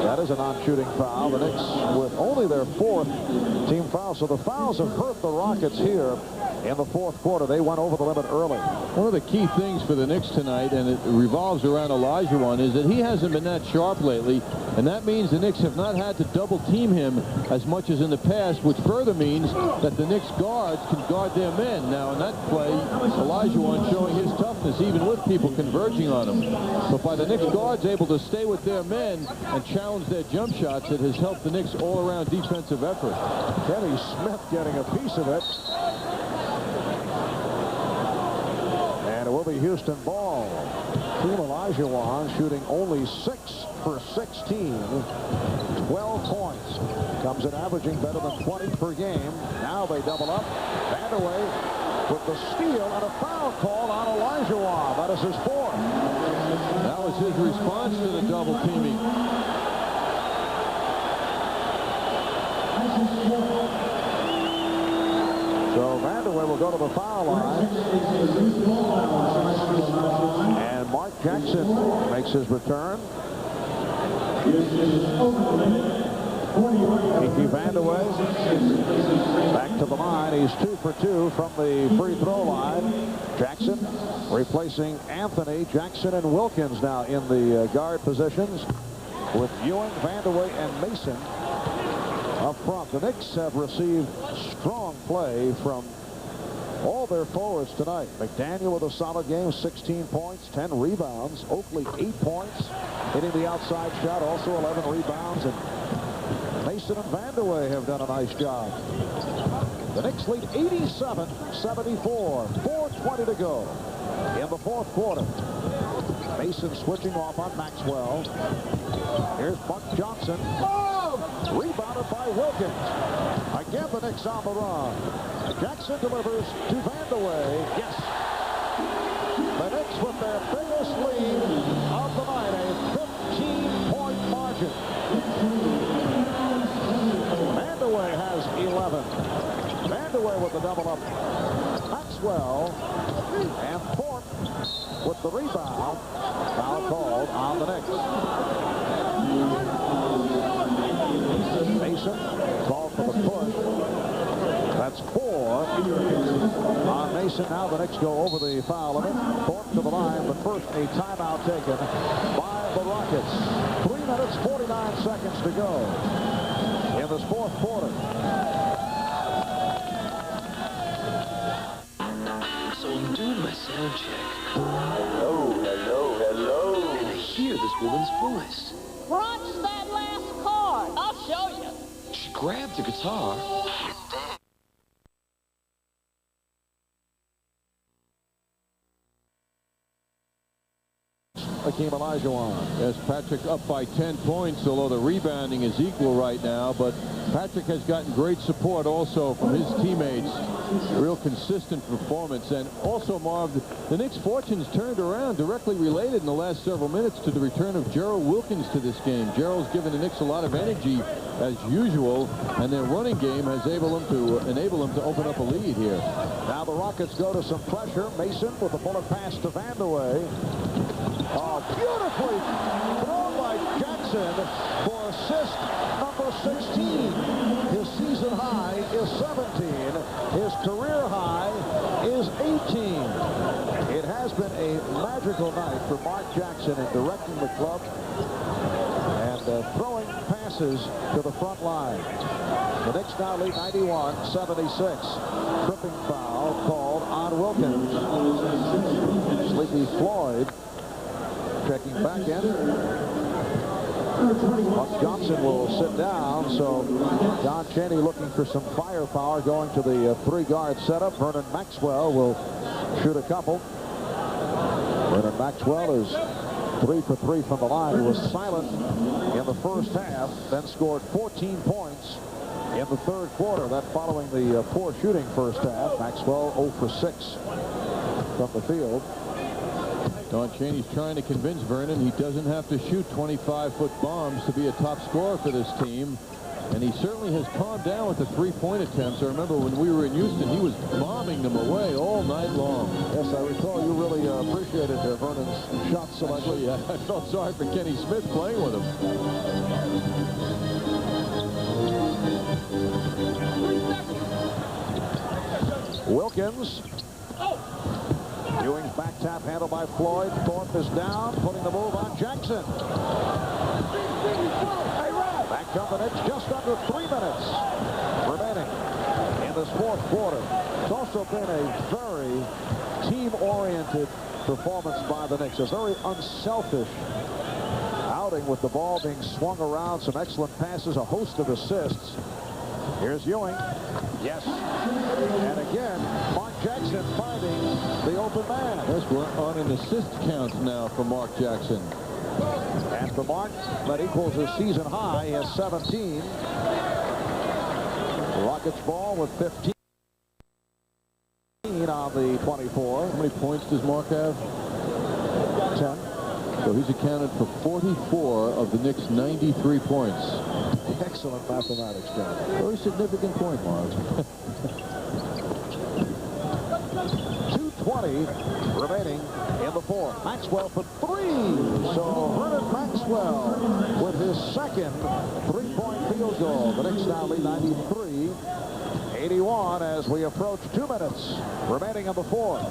That is a non-shooting foul. The Knicks with only their 4th team foul. So the fouls have hurt the Rockets here in the fourth quarter. They went over the limit early. One of the key things for the Knicks tonight, and it revolves around Olajuwon, is that he hasn't been that sharp lately, and that means the Knicks have not had to double-team him as much as in the past, which further means that the Knicks guards can guard their men. Now, in that play, Olajuwon showing his toughness, even with people converging on him. But by the Knicks guards able to stay with their men and challenge their jump shots, it has helped the Knicks all-around defensive effort. Kenny Smith getting a piece of it. And it will be Houston ball. Akeem Olajuwon shooting only 6 for 16. 12 points. Comes in averaging better than 20 per game. Now they double up. Vandeweghe with the steal and a foul called on Olajuwon. That is his 4th. That was his response to the double teaming. So Vandeweghe will go to the foul line. And Mark Jackson makes his return. Kiki Vandeweghe back to the line. He's 2 for 2 from the free throw line. Jackson replacing Anthony. Jackson and Wilkins now in the guard positions with Ewing, Vandeweghe, and Mason up front. The Knicks have received strong play from all their forwards tonight. McDaniel with a solid game, 16 points, 10 rebounds. Oakley, 8 points, hitting the outside shot, also 11 rebounds. And Mason and Vandeweghe have done a nice job. The Knicks lead 87-74. 4:20 to go in the fourth quarter. Mason switching off on Maxwell. Here's Buck Johnson. Rebounded by Wilkins. Again, the Knicks on the run. Jackson delivers to Vandeweghe. Yes. The Knicks with their biggest lead of the night, a 15-point margin. Vandeweghe has 11. Vandeweghe with the double up. Maxwell and Thorpe with the rebound. Foul called on the Knicks. Mason called for the push. That's 4 on Mason. Now the Knicks go over the foul limit. Thorpe to the line, but first a timeout taken by the Rockets. 3 minutes, 49 seconds to go in this fourth quarter. So I'm doing my sound check. Hello, hello, hello. And I hear this woman's voice. Crunch that last chord. I'll show you. She grabbed the guitar. Hakeem Olajuwon. Yes, Patrick up by 10 points, although the rebounding is equal right now. But Patrick has gotten great support also from his teammates. Real consistent performance. And also, Marv, the Knicks' fortunes turned around, directly related in the last several minutes to the return of Gerald Wilkins to this game. Gerald's given the Knicks a lot of energy as usual, and their running game has enable them to open up a lead here. Now the Rockets go to some pressure. Mason with the bullet pass to Vandeweghe. Oh, beautifully thrown by Jackson for assist number 16. His season high is 17. His career high is 18. It has been a magical night for Mark Jackson in directing the club and throwing passes to the front line. The Knicks now lead 91-76. Tripping foul called on Wilkins. Sleepy Floyd checking back in. Buck Johnson will sit down, so John Chaney looking for some firepower going to the three-guard setup. Vernon Maxwell will shoot a couple. Vernon Maxwell is 3 for 3 from the line. He was silent in the first half, then scored 14 points in the third quarter. That following the poor shooting first half. Maxwell 0 for 6 from the field. Don Chaney's trying to convince Vernon he doesn't have to shoot 25-foot bombs to be a top scorer for this team. And he certainly has calmed down with the three-point attempts. I remember when we were in Houston, he was bombing them away all night long. Yes, I recall you really appreciated Vernon's shot selection. Actually, I felt sorry for Kenny Smith playing with him. Wilkins. Ewing's back tap handled by Floyd. Thorpe is down, putting the move on Jackson. Back come the Knicks, just under 3 minutes remaining in this fourth quarter. It's also been a very team-oriented performance by the Knicks. A very unselfish outing with the ball being swung around. Some excellent passes, a host of assists. Here's Ewing. Yes. And again, Mark Jackson finding the open man. Yes, we're on an assist count now for Mark Jackson. And for Mark, that equals his season high. He has 17. The Rockets ball with 15 on the 24. How many points does Mark have? 10. So he's accounted for 44 of the Knicks' 93 points. Excellent mathematics, John. Very significant point, Mark. 2:20 remaining in the fourth. Maxwell for 3. So Vernon Maxwell with his second three-point field goal. The Knicks now lead 93-81 as we approach 2 minutes remaining in the fourth.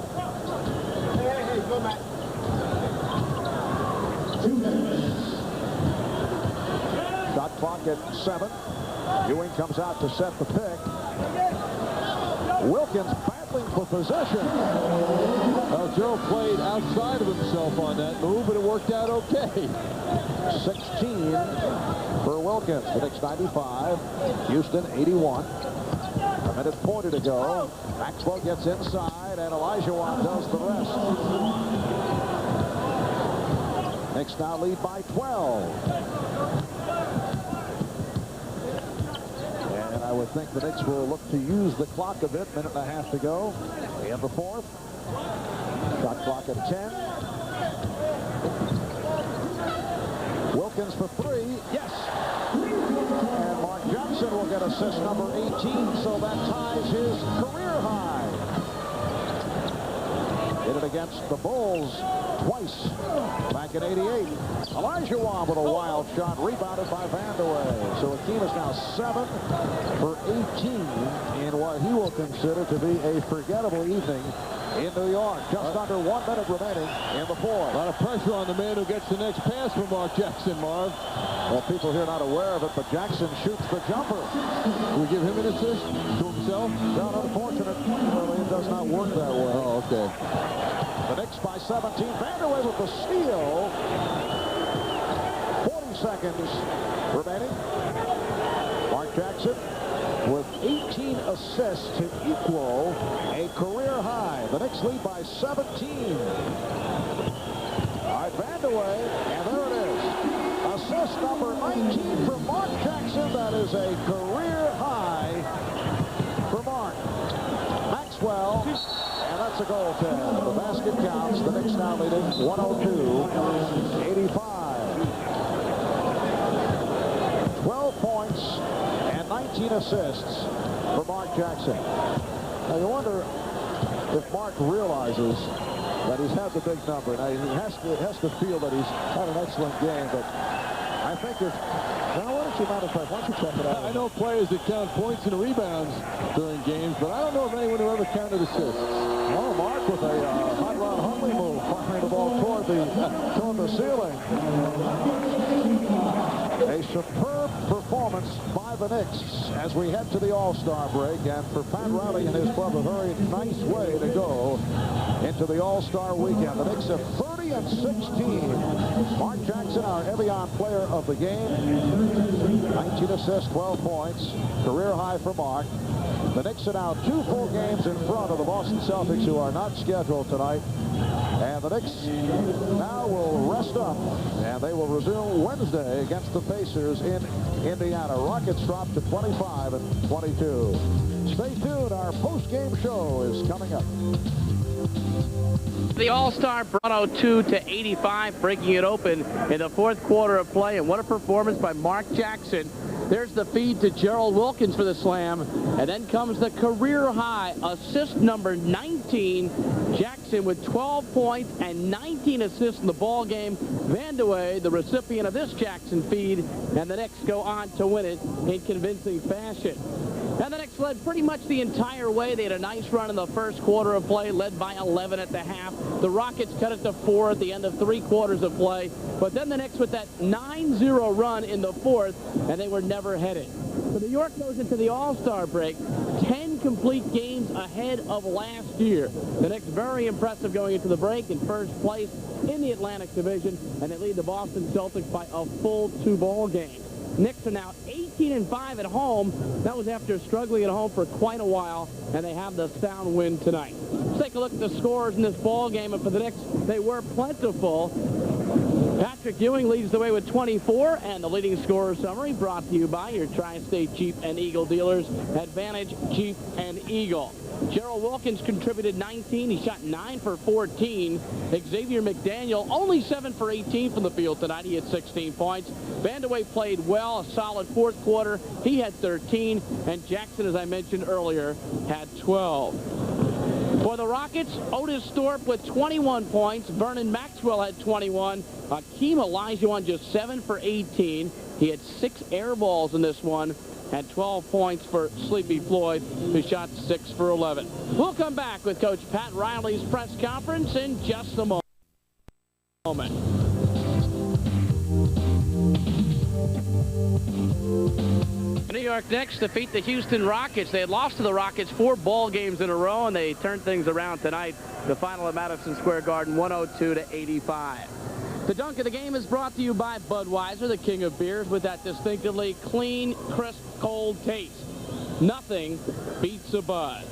Hey, go back. 2 minutes. Shot clock at 7. Ewing comes out to set the pick. Wilkins battling for possession. Well, Joe played outside of himself on that move, but it worked out okay. 16 for Wilkins. The Knicks 95. Houston 81. A minute 40 to go. Maxwell gets inside, and Olajuwon does the rest. Knicks now lead by 12. And I would think the Knicks will look to use the clock a bit. Minute and a half to go in the fourth. Shot clock at 10. Wilkins for three. Yes. And Mark Jackson will get assist number 18, so that ties his career high. Did it against the Bulls twice back in '88. Olajuwon with a wild shot, rebounded by Vandeweghe. So Akeem is now 7 for 18 in what he will consider to be a forgettable evening in New York. Just under 1 minute remaining in the fourth. A lot of pressure on the man who gets the next pass from Mark Jackson, Marv. Well, people here not aware of it, but Jackson shoots the jumper. We give him an assist to himself? No, unfortunately, it does not work that way. Oh, okay. The Knicks by 17. Vandeweghe with the steal. 40 seconds remaining. Mark Jackson with 18 assists to equal a career high. The Knicks lead by 17. All right, Vandeweghe, and there it is. Assist number 19 for Mark Jackson. That is a career high for Mark. Maxwell, and that's a goaltend. The basket counts. The Knicks now leading 102-85. 12 points and 19 assists for Mark Jackson. Now you wonder if Mark realizes that he's had the big number. Now he has to feel that he's had an excellent game, but I think if now why don't you matter of fact, why don't you check it out? I know players that count points and rebounds during games, but I don't know of anyone who ever counted assists. Oh, Mark with a hot rod Huntley move, firing the ball toward the ceiling. A superb performance by the Knicks as we head to the All-Star break, and for Pat Riley and his club, a very nice way to go into the All-Star weekend. The Knicks have 30-16. Mark Jackson, our Evian player of the game. 19 assists, 12 points. Career high for Mark. The Knicks are now 2 full games in front of the Boston Celtics, who are not scheduled tonight. And the Knicks now will rest up, and they will resume Wednesday against the Pacers in Indiana. Rockets drop to 25-22. Stay tuned. Our post-game show is coming up. The All-Star 102-85, breaking it open in the fourth quarter of play. And what a performance by Mark Jackson. There's the feed to Gerald Wilkins for the slam. And then comes the career high assist number 19. Jackson with 12 points and 19 assists in the ball game. Vandeweghe, the recipient of this Jackson feed. And the Knicks go on to win it in convincing fashion. And the Knicks led pretty much the entire way. They had a nice run in the first quarter of play, led by 11 at the half. The Rockets cut it to 4 at the end of 3 quarters of play. But then the Knicks with that 9-0 run in the fourth, and they were never headed. So New York goes into the All-Star break 10 complete games ahead of last year. The Knicks very impressive going into the break in first place in the Atlantic Division, and they lead the Boston Celtics by a full 2 ball games. Knicks are now 18-5 at home. That was after struggling at home for quite a while, and they have the sound win tonight. Let's take a look at the scores in this ball game, and for the Knicks, they were plentiful. Patrick Ewing leads the way with 24, and the leading scorer summary brought to you by your Tri-State Jeep and Eagle dealers, Advantage Jeep and Eagle. Gerald Wilkins contributed 19. He shot 9 for 14. Xavier McDaniel only 7 for 18 from the field tonight. He had 16 points. Vandeweghe played well, a solid fourth quarter. He had 13, and Jackson, as I mentioned earlier, had 12. For the Rockets, Otis Thorpe with 21 points. Vernon Maxwell had 21. Akeem Olajuwon just 7 for 18. He had 6 air balls in this one. Had 12 points for Sleepy Floyd, who shot 6 for 11. We'll come back with Coach Pat Riley's press conference in just a moment. The New York Knicks defeat the Houston Rockets. They had lost to the Rockets 4 ball games in a row, and they turned things around tonight. The final at Madison Square Garden, 102-85. The dunk of the game is brought to you by Budweiser, the king of beers, with that distinctively clean, crisp, cold taste. Nothing beats a Bud.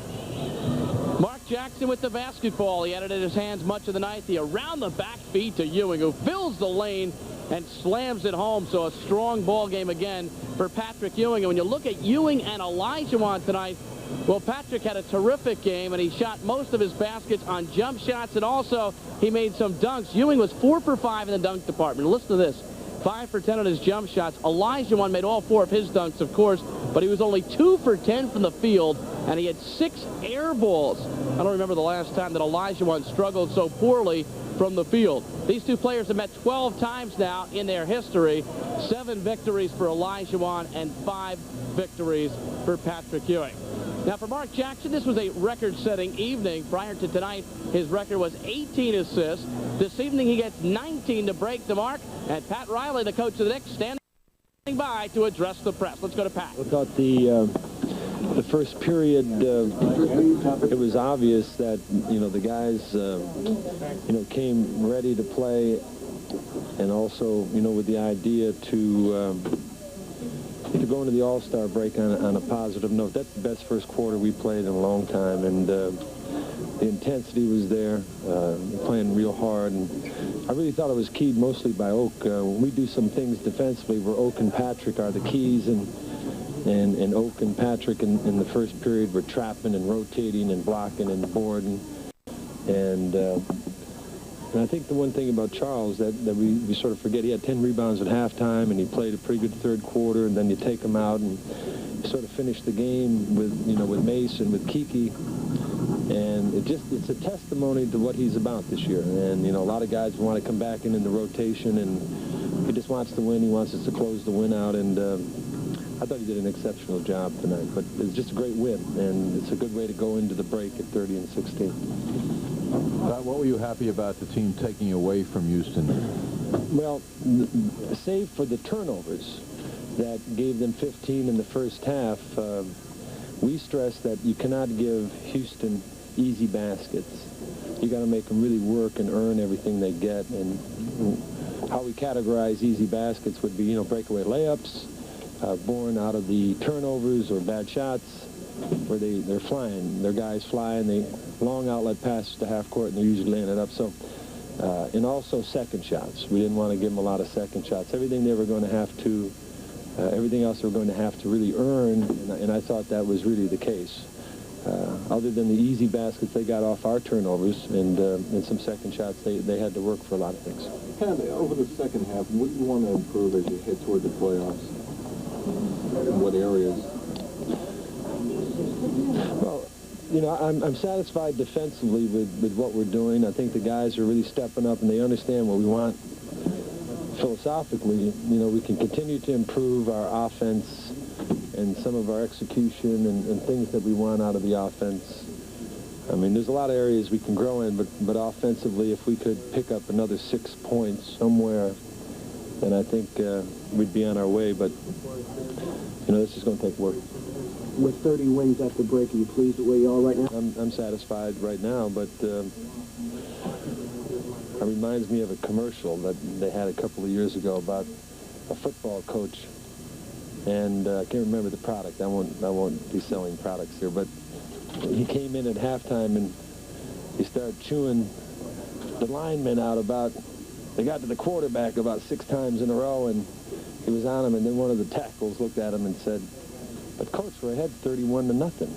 Mark Jackson with the basketball. He had it in his hands much of the night. The around-the-back feed to Ewing, who fills the lane and slams it home. So a strong ball game again for Patrick Ewing. And when you look at Ewing and Olajuwon tonight, well, Patrick had a terrific game, and he shot most of his baskets on jump shots, and also he made some dunks. Ewing was 4 for 5 in the dunk department. Listen to this. 5 for 10 on his jump shots. Olajuwon made all 4 of his dunks, of course, but he was only 2 for 10 from the field, and he had 6 air balls. I don't remember the last time that Olajuwon struggled so poorly from the field. These two players have met 12 times now in their history. 7 victories for Olajuwon and 5 victories for Patrick Ewing. Now, for Mark Jackson, this was a record-setting evening. Prior to tonight, his record was 18 assists. This evening, he gets 19 to break the mark. And Pat Riley, the coach of the Knicks, standing by to address the press. Let's go to Pat. I thought the first period, it was obvious that, the guys, came ready to play, and also, with the idea to go into the All-Star break on a positive note. That's the best first quarter we played in a long time, and the intensity was there, playing real hard, and I really thought it was keyed mostly by Oak. When we do some things defensively where Oak and Patrick are the keys, and Oak and Patrick in the first period were trapping and rotating and blocking and boarding, and I think the one thing about Charles that we sort of forget, he had 10 rebounds at halftime, and he played a pretty good third quarter, and then you take him out and sort of finish the game with, with Mace and with Kiki, and it's a testimony to what he's about this year. And, a lot of guys want to come back in the rotation, and he just wants to win. He wants us to close the win out, and I thought he did an exceptional job tonight. But it's just a great win, and it's a good way to go into the break at 30-16. What were you happy about the team taking away from Houston? Well, save for the turnovers that gave them 15 in the first half, we stressed that you cannot give Houston easy baskets. You got to make them really work and earn everything they get. And how we categorize easy baskets would be, breakaway layups, born out of the turnovers or bad shots, where they're flying. Their guys fly, and they long outlet passes to half court, and they're usually laying it up. So, and also second shots. We didn't want to give them a lot of second shots. Everything they were going to have to, everything else they were going to have to really earn, and I thought that was really the case. Other than the easy baskets they got off our turnovers and some second shots, they had to work for a lot of things. Kind of over the second half, what do you want to improve as you head toward the playoffs? In what areas? Well, I'm satisfied defensively with what we're doing. I think the guys are really stepping up, and they understand what we want. Philosophically, we can continue to improve our offense and some of our execution and things that we want out of the offense. I mean, there's a lot of areas we can grow in, but offensively, if we could pick up another 6 points somewhere, then I think we'd be on our way. But, this is going to take work. With 30 wins after break, are you pleased with where you are right now? I'm satisfied right now, but it reminds me of a commercial that they had a couple of years ago about a football coach, and I can't remember the product. I won't be selling products here, but he came in at halftime and he started chewing the linemen out about. They got to the quarterback about 6 times in a row, and he was on him, and then one of the tackles looked at him and said, "But coach, we're ahead 31-0.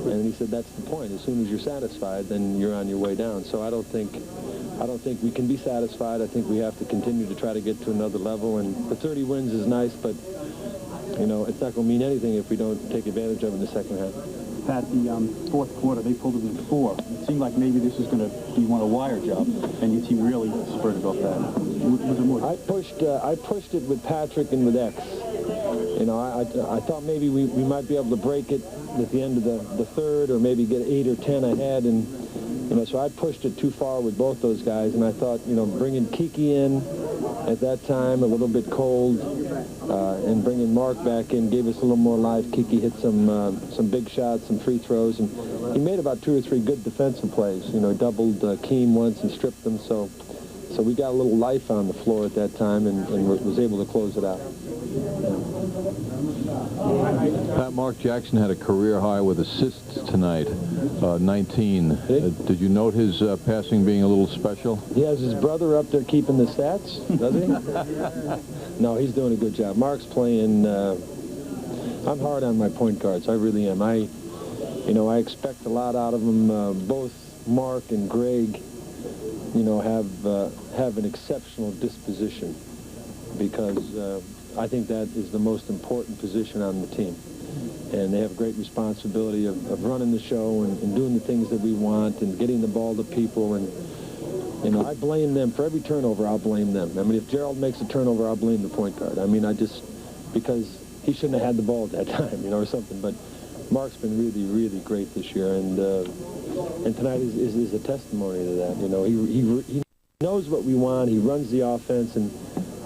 And he said, "That's the point. As soon as you're satisfied, then you're on your way down." So I don't think we can be satisfied. I think we have to continue to try to get to another level. And the 30 wins is nice, but it's not going to mean anything if we don't take advantage of it in the second half. Pat, the fourth quarter, they pulled it in 4. It seemed like maybe this is going to be one of the wire jobs, and your team really spurted off that. Was it more? I pushed it with Patrick and with X. I thought maybe we might be able to break it at the end of the third, or maybe get 8 or 10 ahead, and so I pushed it too far with both those guys, and I thought bringing Kiki in at that time a little bit cold, and bringing Mark back in gave us a little more life. Kiki hit some big shots, some free throws, and he made about 2 or 3 good defensive plays. Doubled Keem once and stripped them, so So we got a little life on the floor at that time and was able to close it out. Mark Jackson had a career high with assists tonight, 19. Did you note his passing being a little special? He has his brother up there keeping the stats, does he? No, he's doing a good job. Mark's playing. I'm hard on my point guards. I really am. I expect a lot out of them. Both Mark and Greg, have an exceptional disposition, because I think that is the most important position on the team. And they have great responsibility of running the show and doing the things that we want and getting the ball to people. And, I blame them. For every turnover, I'll blame them. I mean, if Gerald makes a turnover, I'll blame the point guard. I mean, because he shouldn't have had the ball at that time, or something. But Mark's been really, really great this year. And tonight is a testimony to that. He knows what we want. He runs the offense, and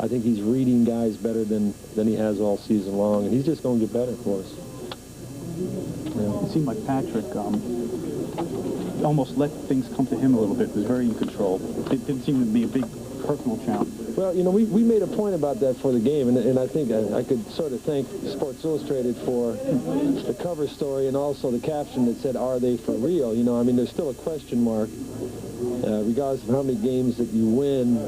I think he's reading guys better than he has all season long, and he's just going to get better for us. Yeah. It seemed like Patrick almost let things come to him a little bit. He was very in control. It didn't seem to be a big personal challenge. Well, we made a point about that for the game, and I think I could sort of thank Sports Illustrated for the cover story and also the caption that said, "Are they for real?" I mean, there's still a question mark. Regardless of how many games that you win,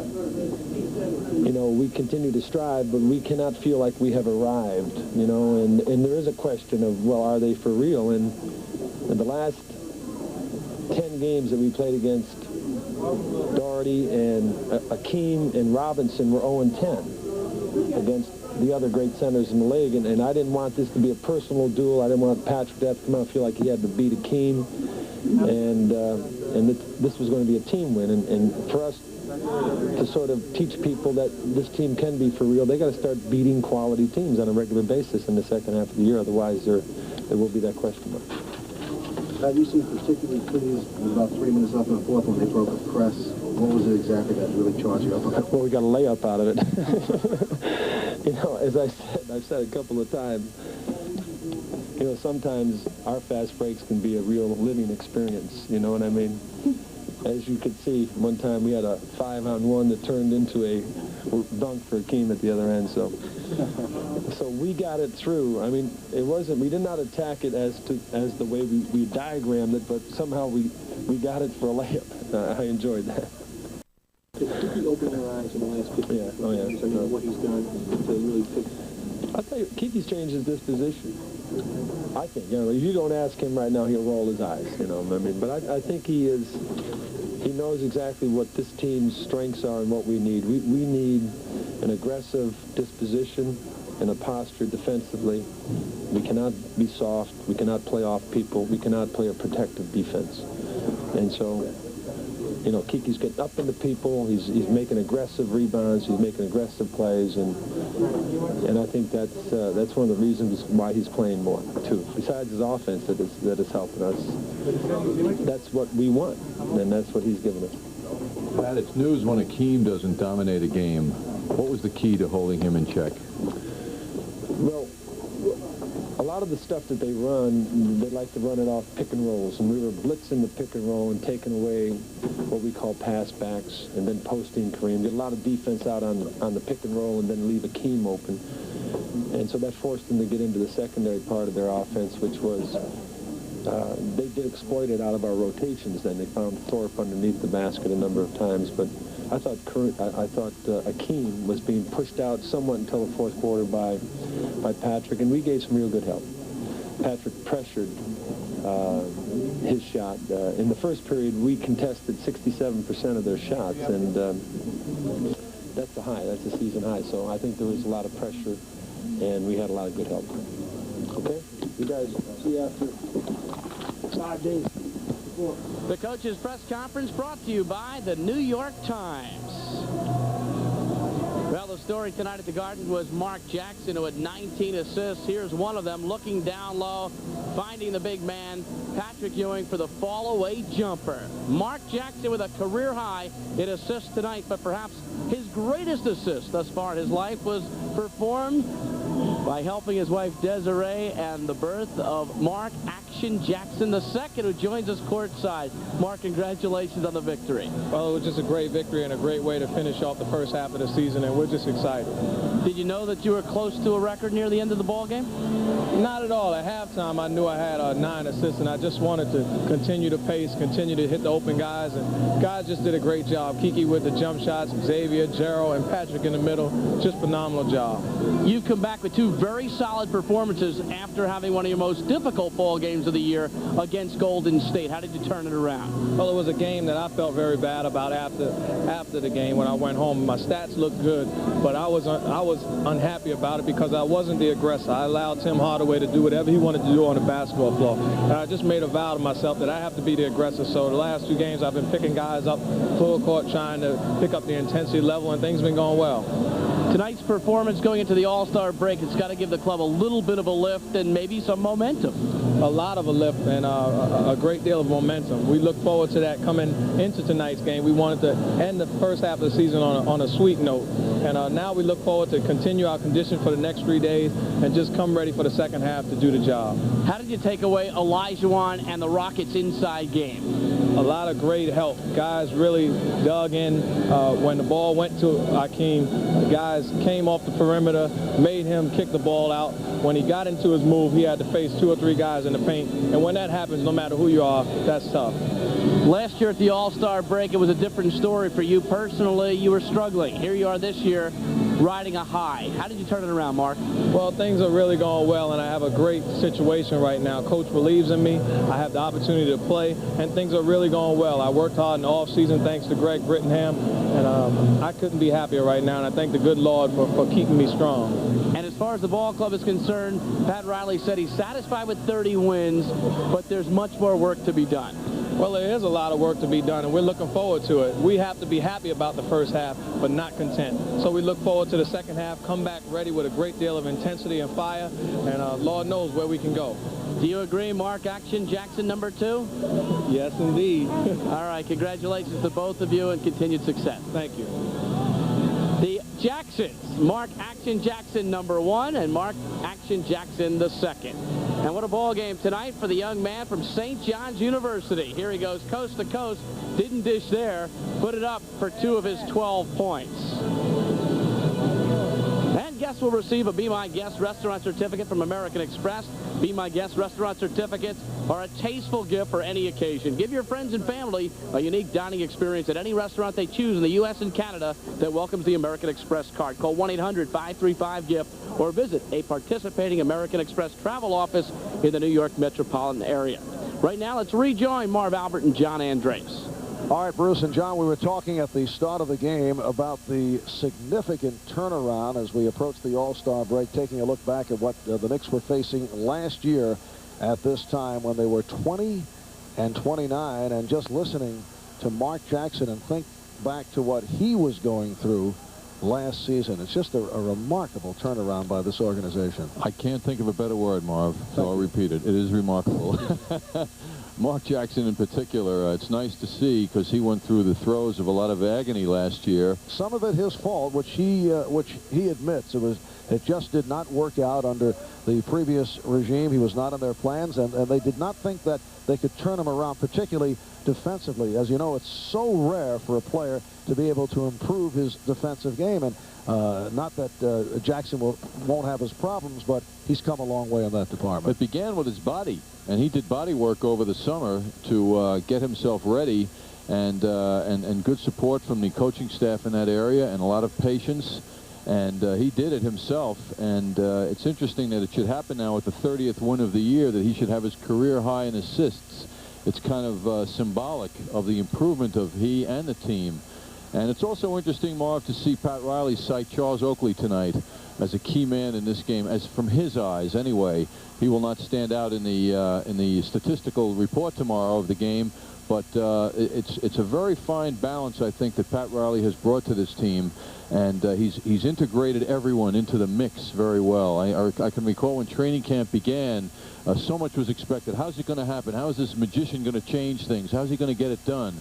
we continue to strive, but we cannot feel like we have arrived, and there is a question of, well, are they for real? And in the last 10 games that we played against Doherty and Akeem and Robinson were 0-10 against the other great centers in the league, and I didn't want this to be a personal duel. I didn't want Patrick to have to come out and feel like he had to beat Akeem, and this was going to be a team win, and for us to sort of teach people that this team can be for real, they got to start beating quality teams on a regular basis in the second half of the year. Otherwise, there will be that question mark. You seemed particularly pleased with about 3 minutes left in the fourth when they broke a press. What was it exactly that really charged you up? Well, we got a layup out of it. As I've said a couple of times, sometimes our fast breaks can be a real living experience. You know what I mean? As you could see, one time we had a 5-on-1 that turned into a dunk for Akeem at the other end. So we got it through. I mean, we did not attack it as the way we diagrammed it, but somehow we got it for a layup. I enjoyed that. Did he open their eyes in the last 15 Yeah. Oh, yeah. years? I mean, what he's done to really pick... I'll tell you, Kiki's changed his disposition. I think, if you don't ask him right now, he'll roll his eyes, but I think he knows exactly what this team's strengths are and what we need. We need an aggressive disposition and a posture defensively. We cannot be soft. We cannot play off people. We cannot play a protective defense. And so, Kiki's getting up into people. He's making aggressive rebounds. He's making aggressive plays, and I think that's one of the reasons why he's playing more too. Besides his offense that is helping us, that's what we want, and that's what he's given us. Pat, it's news when Akeem doesn't dominate a game. What was the key to holding him in check? Well, a lot of the stuff that they run, they like to run it off pick and rolls, and we were blitzing the pick and roll and taking away what we call pass backs and then posting Kareem. Get a lot of defense out on the pick and roll and then leave Akeem open. And so that forced them to get into the secondary part of their offense, which was they did exploit it out of our rotations then. They found Thorpe underneath the basket a number of times, but I thought Akeem was being pushed out somewhat until the fourth quarter by Patrick, and we gave some real good help. Patrick pressured his shot. In the first period, we contested 67% of their shots, and that's a high. That's a season high. So I think there was a lot of pressure, and we had a lot of good help. Okay? You guys see you after 5 days. The coach's press conference brought to you by the New York Times. Well, the story tonight at the Garden was Mark Jackson, who had 19 assists. Here's one of them looking down low, finding the big man, Patrick Ewing, for the fall-away jumper. Mark Jackson with a career high in assists tonight, but perhaps his greatest assist thus far in his life was performed by helping his wife Desiree and the birth of Mark Action Jackson II, who joins us courtside. Mark, congratulations on the victory. Well, it was just a great victory and a great way to finish off the first half of the season, and we're just excited. Did you know that you were close to a record near the end of the ball game? Not at all. At halftime, I knew I had 9 assists, and I just wanted to continue the pace, continue to hit the open guys, and guys just did a great job. Kiki with the jump shots, Xavier, Gerald, and Patrick in the middle. Just phenomenal job. You've come back with 2 very solid performances after having one of your most difficult ball games of the year against Golden State. How did you turn it around? Well, it was a game that I felt very bad about after the game when I went home. My stats looked good, but I was unhappy about it because I wasn't the aggressor. I allowed Tim Hardaway to do whatever he wanted to do on the basketball floor. And I just made a vow to myself that I have to be the aggressor. So the last 2 games, I've been picking guys up full court, trying to pick up the intensity level, and things have been going well. Tonight's performance going into the All-Star break, it's got to give the club a little bit of a lift and maybe some momentum. A lot of a lift and a great deal of momentum. We look forward to that coming into tonight's game. We wanted to end the first half of the season on a sweet note. And now we look forward to continue our condition for the next 3 days and just come ready for the second half to do the job. How did you take away Olajuwon and the Rockets' inside game? A lot of great help. Guys really dug in when the ball went to Hakeem. Guys came off the perimeter, made him kick the ball out. When he got into his move, he had to face 2 or 3 guys in the paint. And when that happens, no matter who you are, that's tough. Last year at the All-Star break, it was a different story for you personally. You were struggling. Here you are this year, riding a high. How did you turn it around, Mark? Well, things are really going well, and I have a great situation right now. Coach believes in me. I have the opportunity to play, and things are really going well. I worked hard in the offseason thanks to Greg Brittenham, and I couldn't be happier right now, and I thank the good Lord for keeping me strong. And as far as the ball club is concerned, Pat Riley said he's satisfied with 30 wins, but there's much more work to be done. Well, there is a lot of work to be done, and we're looking forward to it. We have to be happy about the first half, but not content. So we look forward to the second half, come back ready with a great deal of intensity and fire, and Lord knows where we can go. Do you agree, Mark Action Jackson #2? Yes, indeed. All right, congratulations to both of you and continued success. Thank you. The Jacksons, Mark Action Jackson #1 and Mark Action Jackson II. And what a ball game tonight for the young man from St. John's University. Here he goes coast to coast. Didn't dish there. Put it up for 2 of his 12 points. And guests will receive a Be My Guest restaurant certificate from American Express. Be My Guest restaurant certificates are a tasteful gift for any occasion. Give your friends and family a unique dining experience at any restaurant they choose in the U.S. and Canada that welcomes the American Express card. Call 1-800-535-GIFT or visit a participating American Express travel office in the New York metropolitan area. Right now, let's rejoin Marv Albert and John Andres. All right, Bruce and John, we were talking at the start of the game about the significant turnaround as we approach the All-Star break, taking a look back at what the Knicks were facing last year at this time when they were 20-29, and just listening to Mark Jackson and think back to what he was going through last season. It's just a remarkable turnaround by this organization. I can't think of a better word, Marv, so I'll repeat it. It is remarkable. Mark Jackson in particular, it's nice to see because he went through the throes of a lot of agony last year. Some of it his fault, which he admits. It just did not work out under the previous regime. He was not in their plans, and they did not think that they could turn him around, particularly defensively. As you know, it's so rare for a player to be able to improve his defensive game, and not that Jackson won't have his problems, but he's come a long way in that department. It began with his body, and he did body work over the summer to get himself ready, and good support from the coaching staff in that area, and a lot of patience. And he did it himself, and it's interesting that it should happen now with the 30th win of the year, that he should have his career high in assists. It's kind of symbolic of the improvement of he and the team. And it's also interesting, Marv, to see Pat Riley cite Charles Oakley tonight as a key man in this game, as from his eyes anyway. He will not stand out in the statistical report tomorrow of the game, but it's a very fine balance, I think, that Pat Riley has brought to this team, and he's integrated everyone into the mix very well. I can recall when training camp began, so much was expected. How's it going to happen? How is this magician going to change things? How's he going to get it done?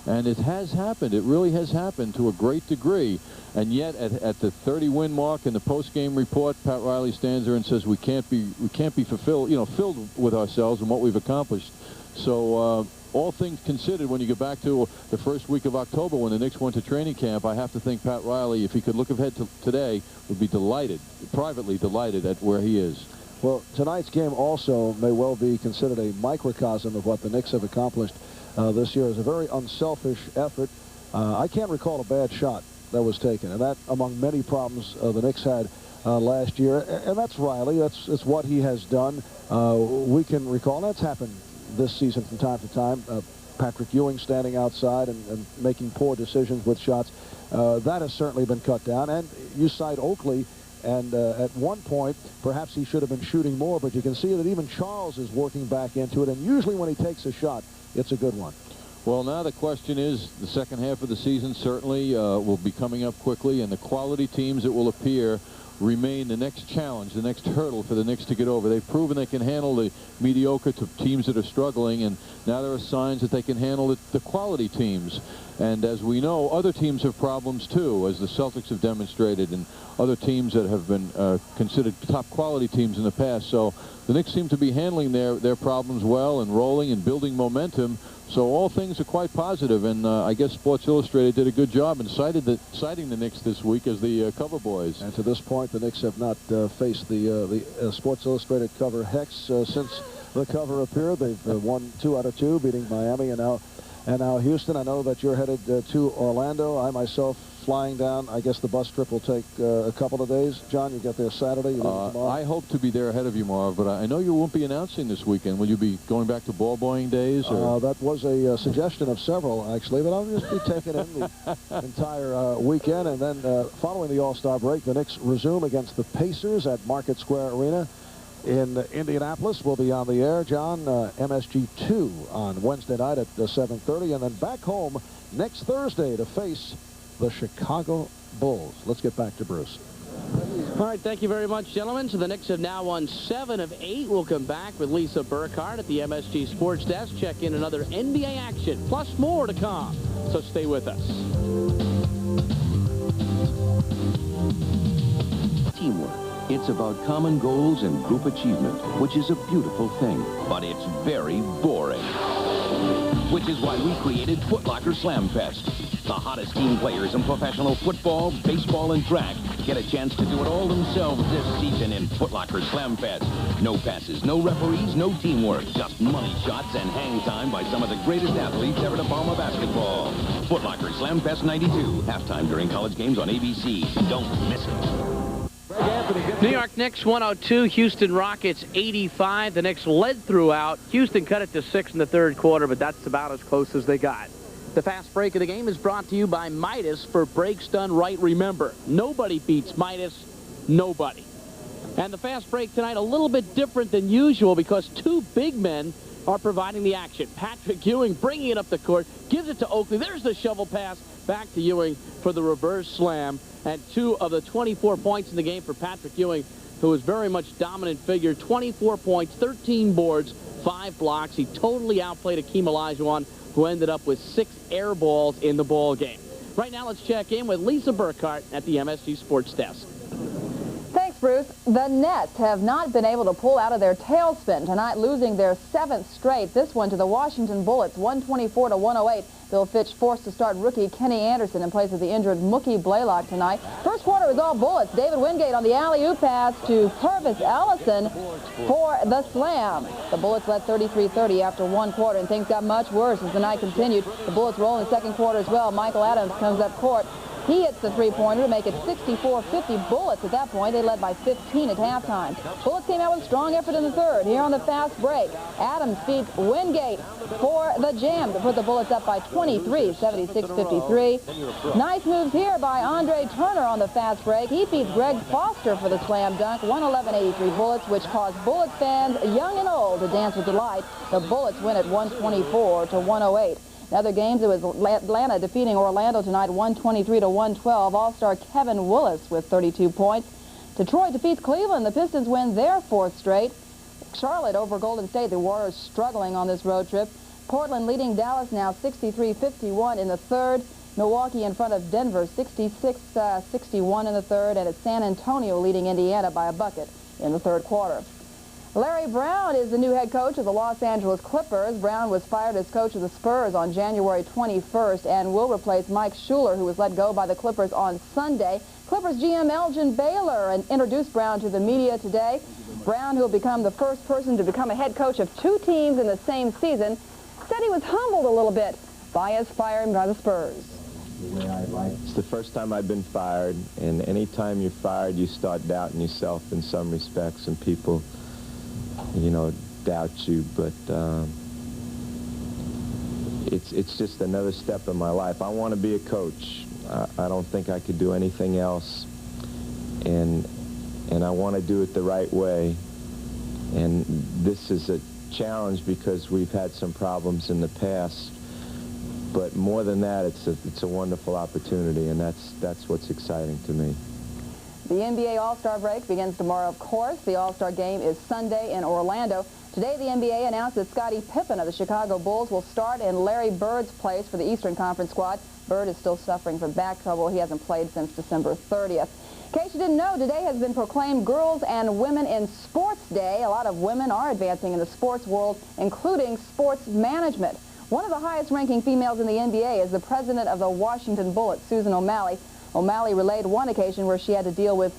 And it has happened. It really has happened to a great degree. And yet, at the 30-win mark in the post-game report, Pat Riley stands there and says we can't be fulfilled, filled with ourselves and what we've accomplished. So all things considered, when you get back to the first week of October when the Knicks went to training camp, I have to think Pat Riley, if he could look ahead to today, would be delighted, privately delighted at where he is. Well, tonight's game also may well be considered a microcosm of what the Knicks have accomplished this year. It's a very unselfish effort. I can't recall a bad shot that was taken, and that among many problems the Knicks had last year. And that's Riley. That's what he has done. We can recall, and that's happened this season from time to time. Patrick Ewing standing outside and making poor decisions with shots. That has certainly been cut down. And you cite Oakley, and at one point, perhaps he should have been shooting more, but you can see that even Charles is working back into it, and usually when he takes a shot, it's a good one. Well, now the question is, the second half of the season certainly will be coming up quickly, and the quality teams that will appear remain the next challenge, the next hurdle for the Knicks to get over. They've proven they can handle the mediocre teams that are struggling, and now there are signs that they can handle the quality teams. And as we know, other teams have problems too, as the Celtics have demonstrated, and other teams that have been considered top quality teams in the past. So the Knicks seem to be handling their problems well and rolling and building momentum. So all things are quite positive, and I guess Sports Illustrated did a good job in citing the Knicks this week as the cover boys. And to this point, the Knicks have not faced the Sports Illustrated cover hex since the cover appeared. They've won 2 out of 2, beating Miami and now Houston. I know that you're headed to Orlando. I myself flying down. I guess the bus trip will take a couple of days. John, you get there Saturday. You leave tomorrow. I hope to be there ahead of you, Marv, but I know you won't be announcing this weekend. Will you be going back to ball boying days? Or? That was a suggestion of several, actually, but I'll just be taking in the entire weekend. And then following the All-Star break, the Knicks resume against the Pacers at Market Square Arena in Indianapolis. We'll be on the air, John, MSG2 on Wednesday night at 7:30, and then back home next Thursday to face the Chicago Bulls. Let's get back to Bruce. All right, thank you very much, gentlemen. So the Knicks have now won 7 of 8. We'll come back with Lisa Burkhardt at the MSG Sports Desk. Check in another NBA action, plus more to come. So stay with us. Teamwork. It's about common goals and group achievement, which is a beautiful thing, but it's very boring. Which is why we created Foot Locker Slam Fest. The hottest team players in professional football, baseball, and track get a chance to do it all themselves this season in Foot Locker Slam Fest. No passes, no referees, no teamwork, just money shots and hang time by some of the greatest athletes ever to bomb a basketball. Foot Locker Slam Fest 92, halftime during college games on ABC. Don't miss it. New York Knicks 102, Houston Rockets 85. The Knicks led throughout. Houston cut it to 6 in the third quarter, but that's about as close as they got. The fast break of the game is brought to you by Midas. For breaks done right, remember, nobody beats Midas, nobody. And the fast break tonight a little bit different than usual because 2 big men are providing the action. Patrick Ewing bringing it up the court, gives it to Oakley. There's the shovel pass back to Ewing for the reverse slam. And 2 of the 24 points in the game for Patrick Ewing, who was very much dominant figure. 24 points, 13 boards, 5 blocks. He totally outplayed Akeem Olajuwon, who ended up with 6 air balls in the ball game. Right now, let's check in with Lisa Burkhardt at the MSG Sports Desk. Thanks, Bruce. The Nets have not been able to pull out of their tailspin tonight, losing their 7th straight. This one to the Washington Bullets, 124-108. Bill Fitch forced to start rookie Kenny Anderson in place of the injured Mookie Blaylock tonight. First quarter was all Bullets. David Wingate on the alley-oop pass to Purvis Ellison for the slam. The Bullets led 33-30 after 1 quarter, and things got much worse as the night continued. The Bullets roll in the second quarter as well. Michael Adams comes up court. He hits the three-pointer to make it 64-50 Bullets at that point. They led by 15 at halftime. Bullets came out with a strong effort in the third. Here on the fast break, Adams feeds Wingate for the jam to put the Bullets up by 23, 76-53. Nice moves here by Andre Turner on the fast break. He feeds Greg Foster for the slam dunk, 111-83 Bullets, which caused Bullets fans, young and old, to dance with delight. The Bullets win at 124-108. In other games, it was Atlanta defeating Orlando tonight, 123-112. All-star Kevin Willis with 32 points. Detroit defeats Cleveland. The Pistons win their 4th straight. Charlotte over Golden State. The Warriors struggling on this road trip. Portland leading Dallas now 63-51 in the third. Milwaukee in front of Denver 66-61 in the third. And it's San Antonio leading Indiana by a bucket in the third quarter. Larry Brown is the new head coach of the Los Angeles Clippers. Brown was fired as coach of the Spurs on January 21st and will replace Mike Schuler, who was let go by the Clippers on Sunday. Clippers GM Elgin Baylor introduced Brown to the media today. Brown, who will become the first person to become a head coach of two teams in the same season, said he was humbled a little bit by his firing by the Spurs. It's the first time I've been fired, and any time you're fired, you start doubting yourself in some respects, and people, you know, doubt you. But it's just another step in my life. I want to be a coach. I don't think I could do anything else, and I want to do it the right way. And this is a challenge because we've had some problems in the past. But more than that, it's a wonderful opportunity, and that's what's exciting to me. The NBA All-Star break begins tomorrow, of course. The All-Star game is Sunday in Orlando. Today, the NBA announced that Scottie Pippen of the Chicago Bulls will start in Larry Bird's place for the Eastern Conference squad. Bird is still suffering from back trouble. He hasn't played since December 30th. In case you didn't know, today has been proclaimed Girls and Women in Sports Day. A lot of women are advancing in the sports world, including sports management. One of the highest-ranking females in the NBA is the president of the Washington Bullets, Susan O'Malley. O'Malley relayed one occasion where she had to deal with